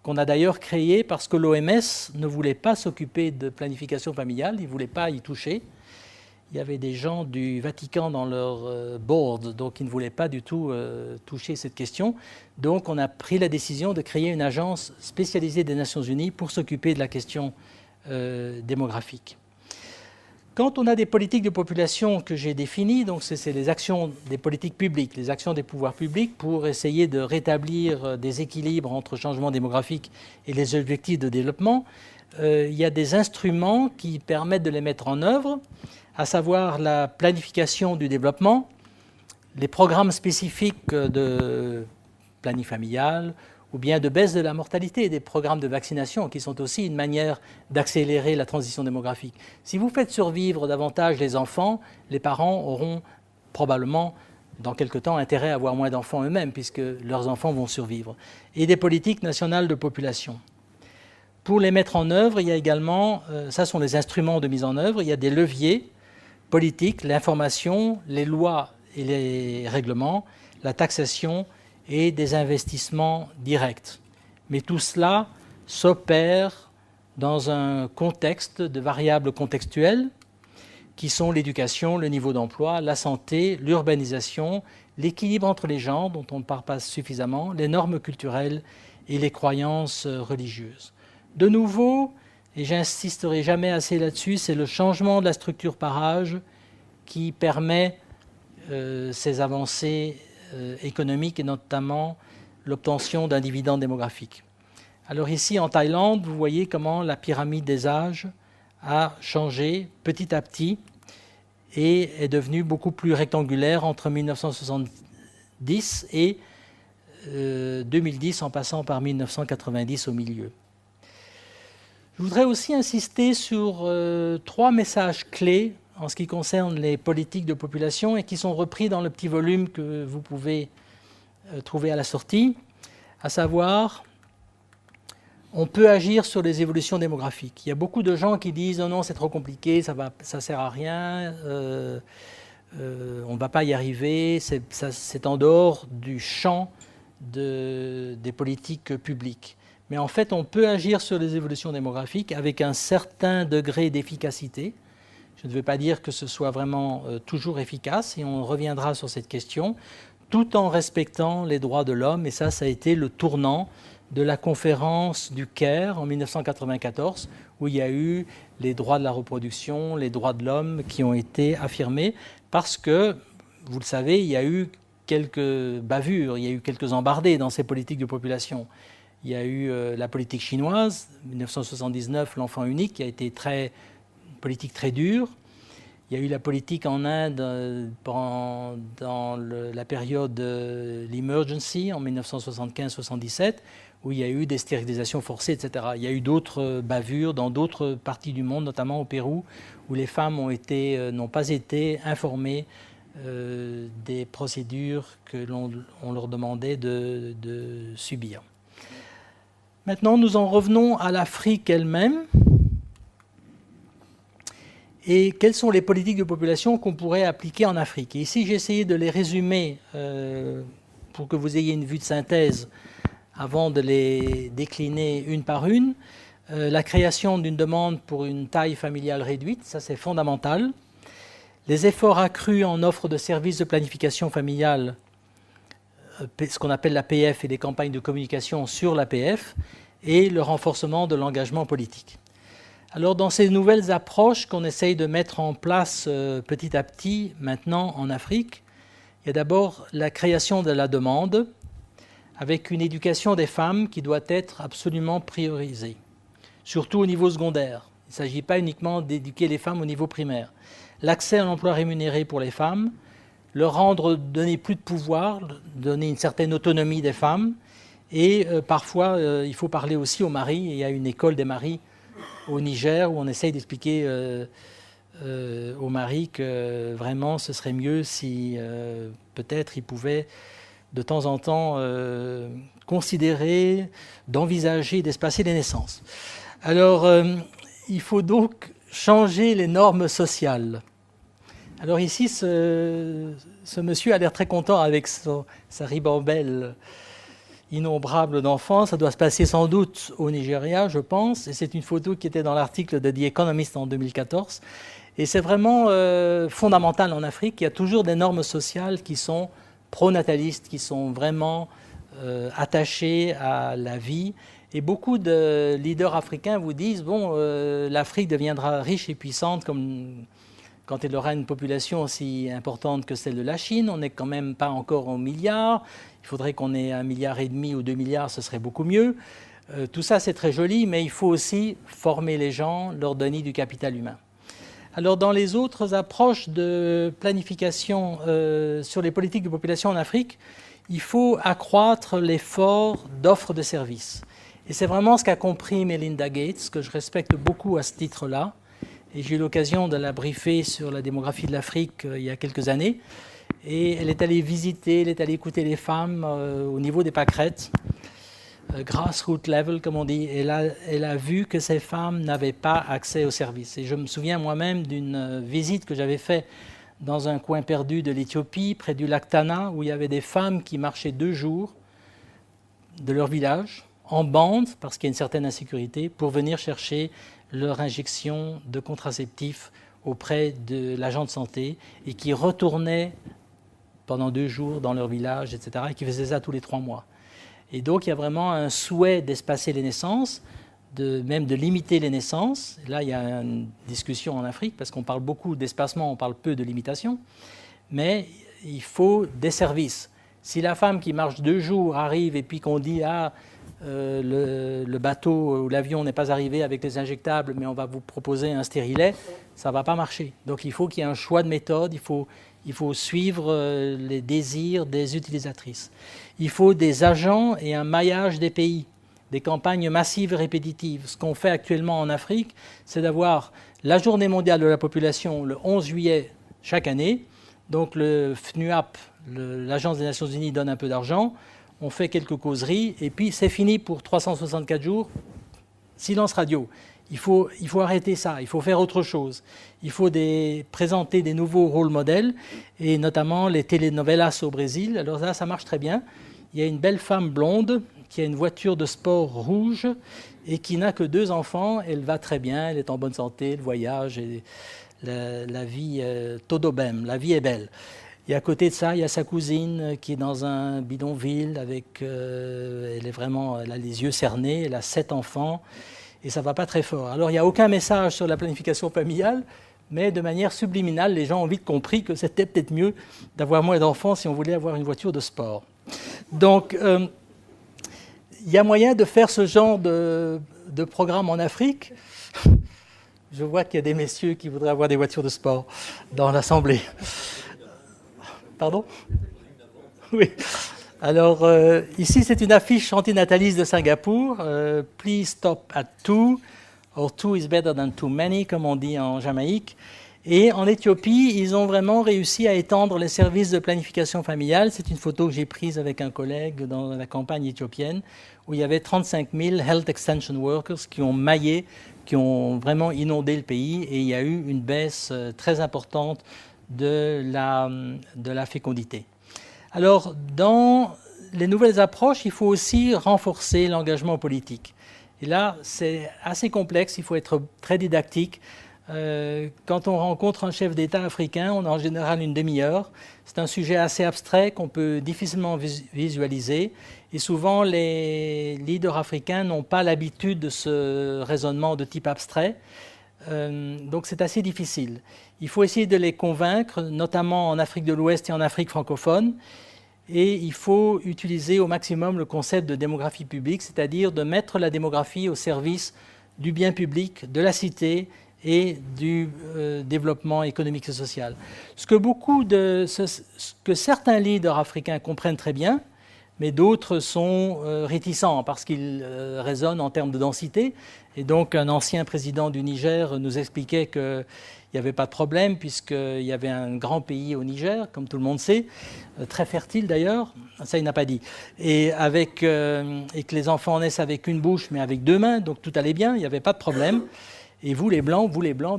Qu'on a d'ailleurs créé parce que l'OMS ne voulait pas s'occuper de planification familiale, il ne voulait pas y toucher. Il y avait des gens du Vatican dans leur board, donc ils ne voulaient pas du tout toucher cette question. Donc on a pris la décision de créer une agence spécialisée des Nations Unies pour s'occuper de la question démographique. Quand on a des politiques de population que j'ai définies, donc c'est les actions des politiques publiques, les actions des pouvoirs publics pour essayer de rétablir des équilibres entre changement démographique et les objectifs de développement, il y a des instruments qui permettent de les mettre en œuvre, à savoir la planification du développement, les programmes spécifiques de planning familial ou bien de baisse de la mortalité, des programmes de vaccination qui sont aussi une manière d'accélérer la transition démographique. Si vous faites survivre davantage les enfants, les parents auront probablement dans quelque temps intérêt à avoir moins d'enfants eux-mêmes puisque leurs enfants vont survivre. Et des politiques nationales de population. Pour les mettre en œuvre, il y a également, ça sont les instruments de mise en œuvre, il y a des leviers politiques, l'information, les lois et les règlements, la taxation et des investissements directs. Mais tout cela s'opère dans un contexte de variables contextuelles qui sont l'éducation, le niveau d'emploi, la santé, l'urbanisation, l'équilibre entre les genres dont on ne parle pas suffisamment, les normes culturelles et les croyances religieuses. De nouveau, et j'insisterai jamais assez là-dessus, c'est le changement de la structure par âge qui permet ces avancées économiques et notamment l'obtention d'un dividende démographique. Alors ici, en Thaïlande, vous voyez comment la pyramide des âges a changé petit à petit et est devenue beaucoup plus rectangulaire entre 1970 et 2010 en passant par 1990 au milieu. Je voudrais aussi insister sur 3 messages clés en ce qui concerne les politiques de population et qui sont repris dans le petit volume que vous pouvez trouver à la sortie, à savoir, on peut agir sur les évolutions démographiques. Il y a beaucoup de gens qui disent « non, c'est trop compliqué, ça ne sert à rien, on ne va pas y arriver, c'est en dehors du champ des politiques publiques ». Mais en fait, on peut agir sur les évolutions démographiques avec un certain degré d'efficacité. Je ne veux pas dire que ce soit vraiment toujours efficace, et on reviendra sur cette question, tout en respectant les droits de l'homme. Et ça a été le tournant de la conférence du Caire en 1994, où il y a eu les droits de la reproduction, les droits de l'homme qui ont été affirmés, parce que, vous le savez, il y a eu quelques bavures, il y a eu quelques embardées dans ces politiques de population. Il y a eu la politique chinoise, 1979, l'enfant unique, qui a été une politique très dure. Il y a eu la politique en Inde dans la période de l'emergency, en 1975-77, où il y a eu des stérilisations forcées, etc. Il y a eu d'autres bavures dans d'autres parties du monde, notamment au Pérou, où les femmes n'ont pas été informées des procédures que l'on leur demandait de subir. Maintenant, nous en revenons à l'Afrique elle-même. Et quelles sont les politiques de population qu'on pourrait appliquer en Afrique? Et ici, j'ai essayé de les résumer pour que vous ayez une vue de synthèse avant de les décliner une par une. La création d'une demande pour une taille familiale réduite, ça c'est fondamental. Les efforts accrus en offre de services de planification familiale, ce qu'on appelle l'APF et des campagnes de communication sur l'APF, et le renforcement de l'engagement politique. Alors dans ces nouvelles approches qu'on essaye de mettre en place petit à petit maintenant en Afrique, il y a d'abord la création de la demande avec une éducation des femmes qui doit être absolument priorisée, surtout au niveau secondaire. Il ne s'agit pas uniquement d'éduquer les femmes au niveau primaire. L'accès à l'emploi rémunéré pour les femmes, donner plus de pouvoir, donner une certaine autonomie des femmes, et parfois il faut parler aussi aux maris. Il y a une école des maris au Niger où on essaye d'expliquer aux maris que vraiment ce serait mieux si peut-être ils pouvaient de temps en temps considérer, d'envisager, d'espacer les naissances. Alors il faut donc changer les normes sociales. Alors ici, ce monsieur a l'air très content avec sa ribambelle innombrable d'enfants. Ça doit se passer sans doute au Nigeria, je pense. Et c'est une photo qui était dans l'article de The Economist en 2014. Et c'est vraiment fondamental en Afrique. Il y a toujours des normes sociales qui sont pronatalistes, qui sont vraiment attachées à la vie. Et beaucoup de leaders africains vous disent, bon, l'Afrique deviendra riche et puissante comme quand elle aura une population aussi importante que celle de la Chine. On n'est quand même pas encore au milliard. Il faudrait qu'on ait 1,5 milliard ou 2 milliards, ce serait beaucoup mieux. Tout ça, c'est très joli, mais il faut aussi former les gens, leur donner du capital humain. Alors dans les autres approches de planification sur les politiques de population en Afrique, il faut accroître l'effort d'offre de services. Et c'est vraiment ce qu'a compris Melinda Gates, que je respecte beaucoup à ce titre-là. Et j'ai eu l'occasion de la briefer sur la démographie de l'Afrique il y a quelques années. Et elle est allée visiter, elle est allée écouter les femmes au niveau des pâquerettes, grassroots level, comme on dit. Elle a vu que ces femmes n'avaient pas accès aux services. Et je me souviens moi-même d'une visite que j'avais faite dans un coin perdu de l'Éthiopie, près du lac Tana, où il y avait des femmes qui marchaient 2 jours de leur village, en bande, parce qu'il y a une certaine insécurité, pour venir chercher leur injection de contraceptifs auprès de l'agent de santé et qui retournaient pendant 2 jours dans leur village, etc., et qui faisaient ça tous les 3 mois. Et donc, il y a vraiment un souhait d'espacer les naissances, même de limiter les naissances. Là, il y a une discussion en Afrique, parce qu'on parle beaucoup d'espacement, on parle peu de limitation, mais il faut des services. Si la femme qui marche 2 jours arrive et puis qu'on dit « Ah, le bateau ou l'avion n'est pas arrivé avec les injectables, mais on va vous proposer un stérilet », ça ne va pas marcher. Donc il faut qu'il y ait un choix de méthode, il faut suivre les désirs des utilisatrices. Il faut des agents et un maillage des pays, des campagnes massives et répétitives. Ce qu'on fait actuellement en Afrique, c'est d'avoir la journée mondiale de la population le 11 juillet chaque année. Donc le FNUAP, l'Agence des Nations Unies, donne un peu d'argent. On fait quelques causeries et puis c'est fini pour 364 jours. Silence radio. Il faut arrêter ça, il faut faire autre chose. Il faut présenter des nouveaux rôles modèles et notamment les telenovelas au Brésil. Alors là, ça marche très bien. Il y a une belle femme blonde qui a une voiture de sport rouge et qui n'a que 2 enfants. Elle va très bien, elle est en bonne santé, le voyage et la vie, todo bem, la vie est belle. Et à côté de ça, il y a sa cousine qui est dans un bidonville avec, elle a les yeux cernés, elle a 7 enfants et ça ne va pas très fort. Alors il n'y a aucun message sur la planification familiale, mais de manière subliminale, les gens ont vite compris que c'était peut-être mieux d'avoir moins d'enfants si on voulait avoir une voiture de sport. Donc il y a moyen de faire ce genre de programme en Afrique. Je vois qu'il y a des messieurs qui voudraient avoir des voitures de sport dans l'Assemblée. Pardon ? Oui. Alors, ici, c'est une affiche antinataliste de Singapour. Please stop at 2, or 2 is better than too many, comme on dit en Jamaïque. Et en Éthiopie, ils ont vraiment réussi à étendre les services de planification familiale. C'est une photo que j'ai prise avec un collègue dans la campagne éthiopienne, où il y avait 35 000 Health Extension Workers qui ont maillé, qui ont vraiment inondé le pays. Et il y a eu une baisse très importante de la fécondité. Alors, dans les nouvelles approches, il faut aussi renforcer l'engagement politique. Et là, c'est assez complexe, il faut être très didactique. Quand on rencontre un chef d'État africain, on a en général une demi-heure. C'est un sujet assez abstrait qu'on peut difficilement visualiser. Et souvent, les leaders africains n'ont pas l'habitude de ce raisonnement de type abstrait. Donc c'est assez difficile. Il faut essayer de les convaincre, notamment en Afrique de l'Ouest et en Afrique francophone. Et il faut utiliser au maximum le concept de démographie publique, c'est-à-dire de mettre la démographie au service du bien public, de la cité et du développement économique et social. Ce que certains leaders africains comprennent très bien, mais d'autres sont réticents parce qu'ils raisonnent en termes de densité. Et donc un ancien président du Niger nous expliquait qu'il n'y avait pas de problème puisqu'il y avait un grand pays au Niger, comme tout le monde sait, très fertile d'ailleurs, ça il n'a pas dit, et que les enfants naissent avec une bouche mais avec 2 mains, donc tout allait bien, il n'y avait pas de problème. Et vous les blancs,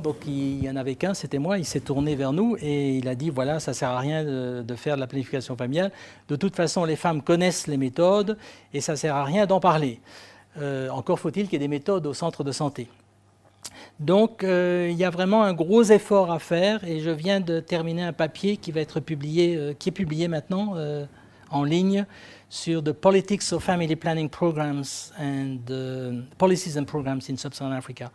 donc il n'y en avait qu'un, c'était moi, il s'est tourné vers nous et il a dit voilà, ça ne sert à rien de faire de la planification familiale. De toute façon, les femmes connaissent les méthodes et ça ne sert à rien d'en parler. Encore faut-il qu'il y ait des méthodes au centre de santé. Donc il y a vraiment un gros effort à faire et je viens de terminer un papier qui va être publié, qui est publié maintenant en ligne sur the politics of family planning programs and policies and programs in Sub-Saharan Africa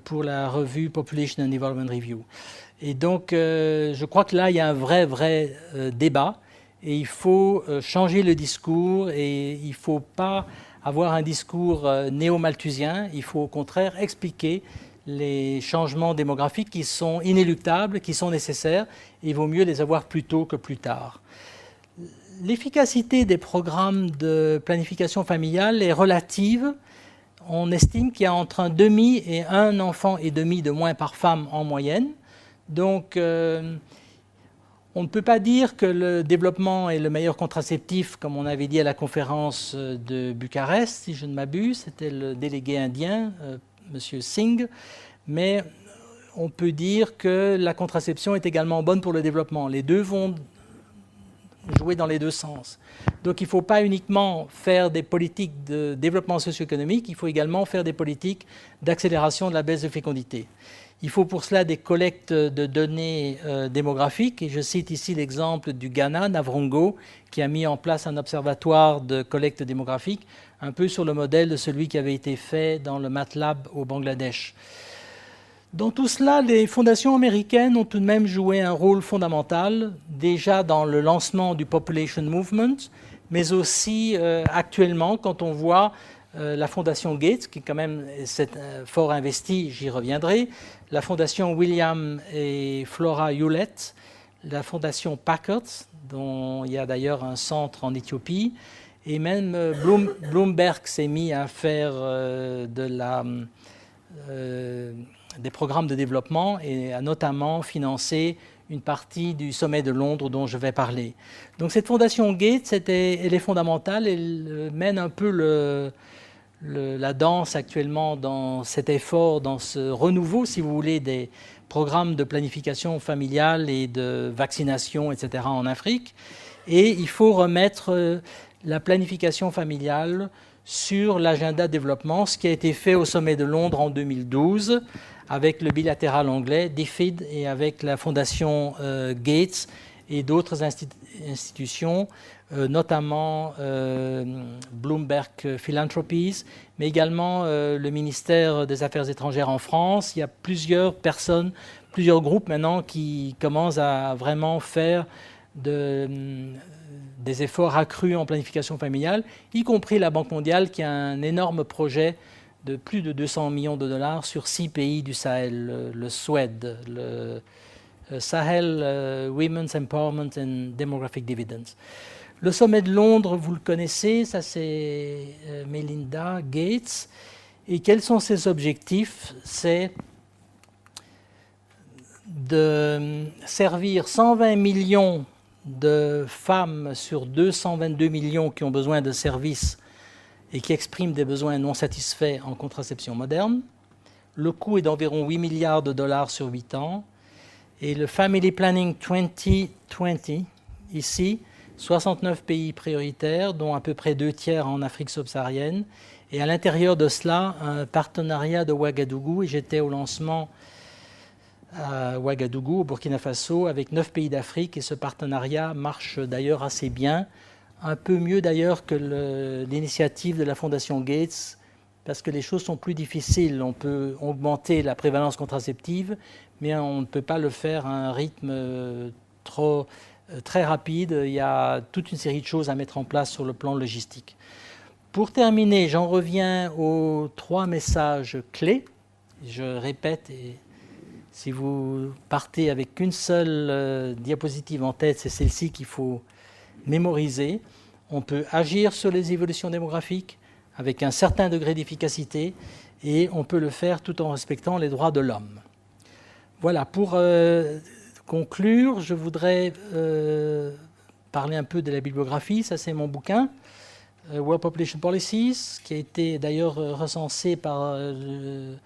pour la revue Population and Development Review. Et donc je crois que là il y a un vrai débat et il faut changer le discours et il ne faut pas avoir un discours néo-malthusien, il faut au contraire expliquer les changements démographiques qui sont inéluctables, qui sont nécessaires, et il vaut mieux les avoir plus tôt que plus tard. L'efficacité des programmes de planification familiale est relative. On estime qu'il y a entre un demi et un enfant et demi de moins par femme en moyenne. Donc, on ne peut pas dire que le développement est le meilleur contraceptif, comme on avait dit à la conférence de Bucarest, si je ne m'abuse. C'était le délégué indien, M. Singh. Mais on peut dire que la contraception est également bonne pour le développement. Les deux vont jouer dans les deux sens. Donc il ne faut pas uniquement faire des politiques de développement socio-économique, il faut également faire des politiques d'accélération de la baisse de fécondité. Il faut pour cela des collectes de données démographiques, et je cite ici l'exemple du Ghana, Navrongo, qui a mis en place un observatoire de collecte démographique, un peu sur le modèle de celui qui avait été fait dans le MATLAB au Bangladesh. Dans tout cela, les fondations américaines ont tout de même joué un rôle fondamental, déjà dans le lancement du Population Movement, mais aussi actuellement, quand on voit la fondation Gates, qui quand même s'est fort investie, j'y reviendrai, la fondation William et Flora Hewlett, la fondation Packard, dont il y a d'ailleurs un centre en Éthiopie, et même Bloomberg s'est mis à faire des programmes de développement et a notamment financé une partie du sommet de Londres dont je vais parler. Donc cette fondation Gates, elle est fondamentale, elle mène un peu la danse actuellement dans cet effort, dans ce renouveau, si vous voulez, des programmes de planification familiale et de vaccination, etc. en Afrique. Et il faut remettre la planification familiale sur l'agenda de développement, ce qui a été fait au sommet de Londres en 2012, avec le bilatéral anglais, DFID, et avec la fondation Gates et d'autres institutions, notamment Bloomberg Philanthropies, mais également le ministère des Affaires étrangères en France. Il y a plusieurs personnes, plusieurs groupes maintenant qui commencent à vraiment faire des efforts accrus en planification familiale, y compris la Banque mondiale qui a un énorme projet de plus de 200 millions de dollars sur 6 pays du Sahel, le SWED, le Sahel Women's Empowerment and Demographic Dividends. Le sommet de Londres, vous le connaissez, ça c'est Melinda Gates. Et quels sont ses objectifs? C'est de servir 120 millions de femmes sur 222 millions qui ont besoin de services et qui expriment des besoins non satisfaits en contraception moderne. Le coût est d'environ 8 milliards de dollars sur 8 ans. Et le Family Planning 2020, ici, 69 pays prioritaires, dont à peu près 2 tiers en Afrique subsaharienne. Et à l'intérieur de cela, un partenariat de Ouagadougou. Et j'étais au lancement à Ouagadougou, au Burkina Faso, avec 9 pays d'Afrique. Et ce partenariat marche d'ailleurs assez bien. Un peu mieux d'ailleurs que l'initiative de la Fondation Gates, parce que les choses sont plus difficiles. On peut augmenter la prévalence contraceptive, mais on ne peut pas le faire à un rythme très rapide. Il y a toute une série de choses à mettre en place sur le plan logistique. Pour terminer, j'en reviens aux 3 messages clés. Je répète, et si vous partez avec qu'une seule diapositive en tête, c'est celle-ci qu'il faut mémoriser. On peut agir sur les évolutions démographiques avec un certain degré d'efficacité et on peut le faire tout en respectant les droits de l'homme. Voilà, pour conclure, je voudrais parler un peu de la bibliographie. Ça, c'est mon bouquin, World Population Policies, qui a été d'ailleurs recensé par le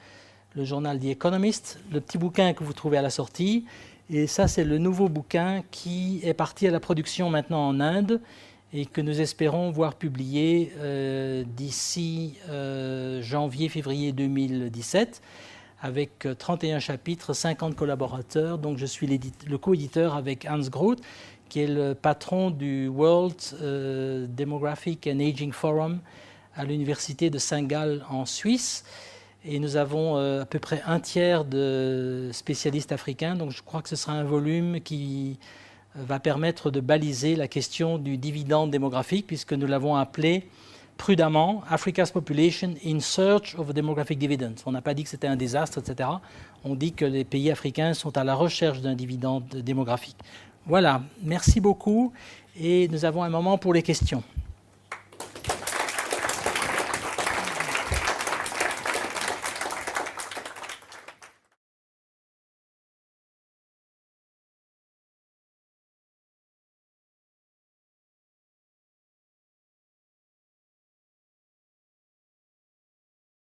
journal The Economist, le petit bouquin que vous trouvez à la sortie. Et ça, c'est le nouveau bouquin qui est parti à la production maintenant en Inde et que nous espérons voir publié d'ici janvier-février 2017 avec 31 chapitres, 50 collaborateurs. Donc je suis le co-éditeur avec Hans Groth, qui est le patron du World Demographic and Aging Forum à l'université de Saint-Gall en Suisse. Et nous avons à peu près un tiers de spécialistes africains. Donc je crois que ce sera un volume qui va permettre de baliser la question du dividende démographique, puisque nous l'avons appelé prudemment, Africa's population in search of a demographic dividend. On n'a pas dit que c'était un désastre, etc. On dit que les pays africains sont à la recherche d'un dividende démographique. Voilà, merci beaucoup et nous avons un moment pour les questions.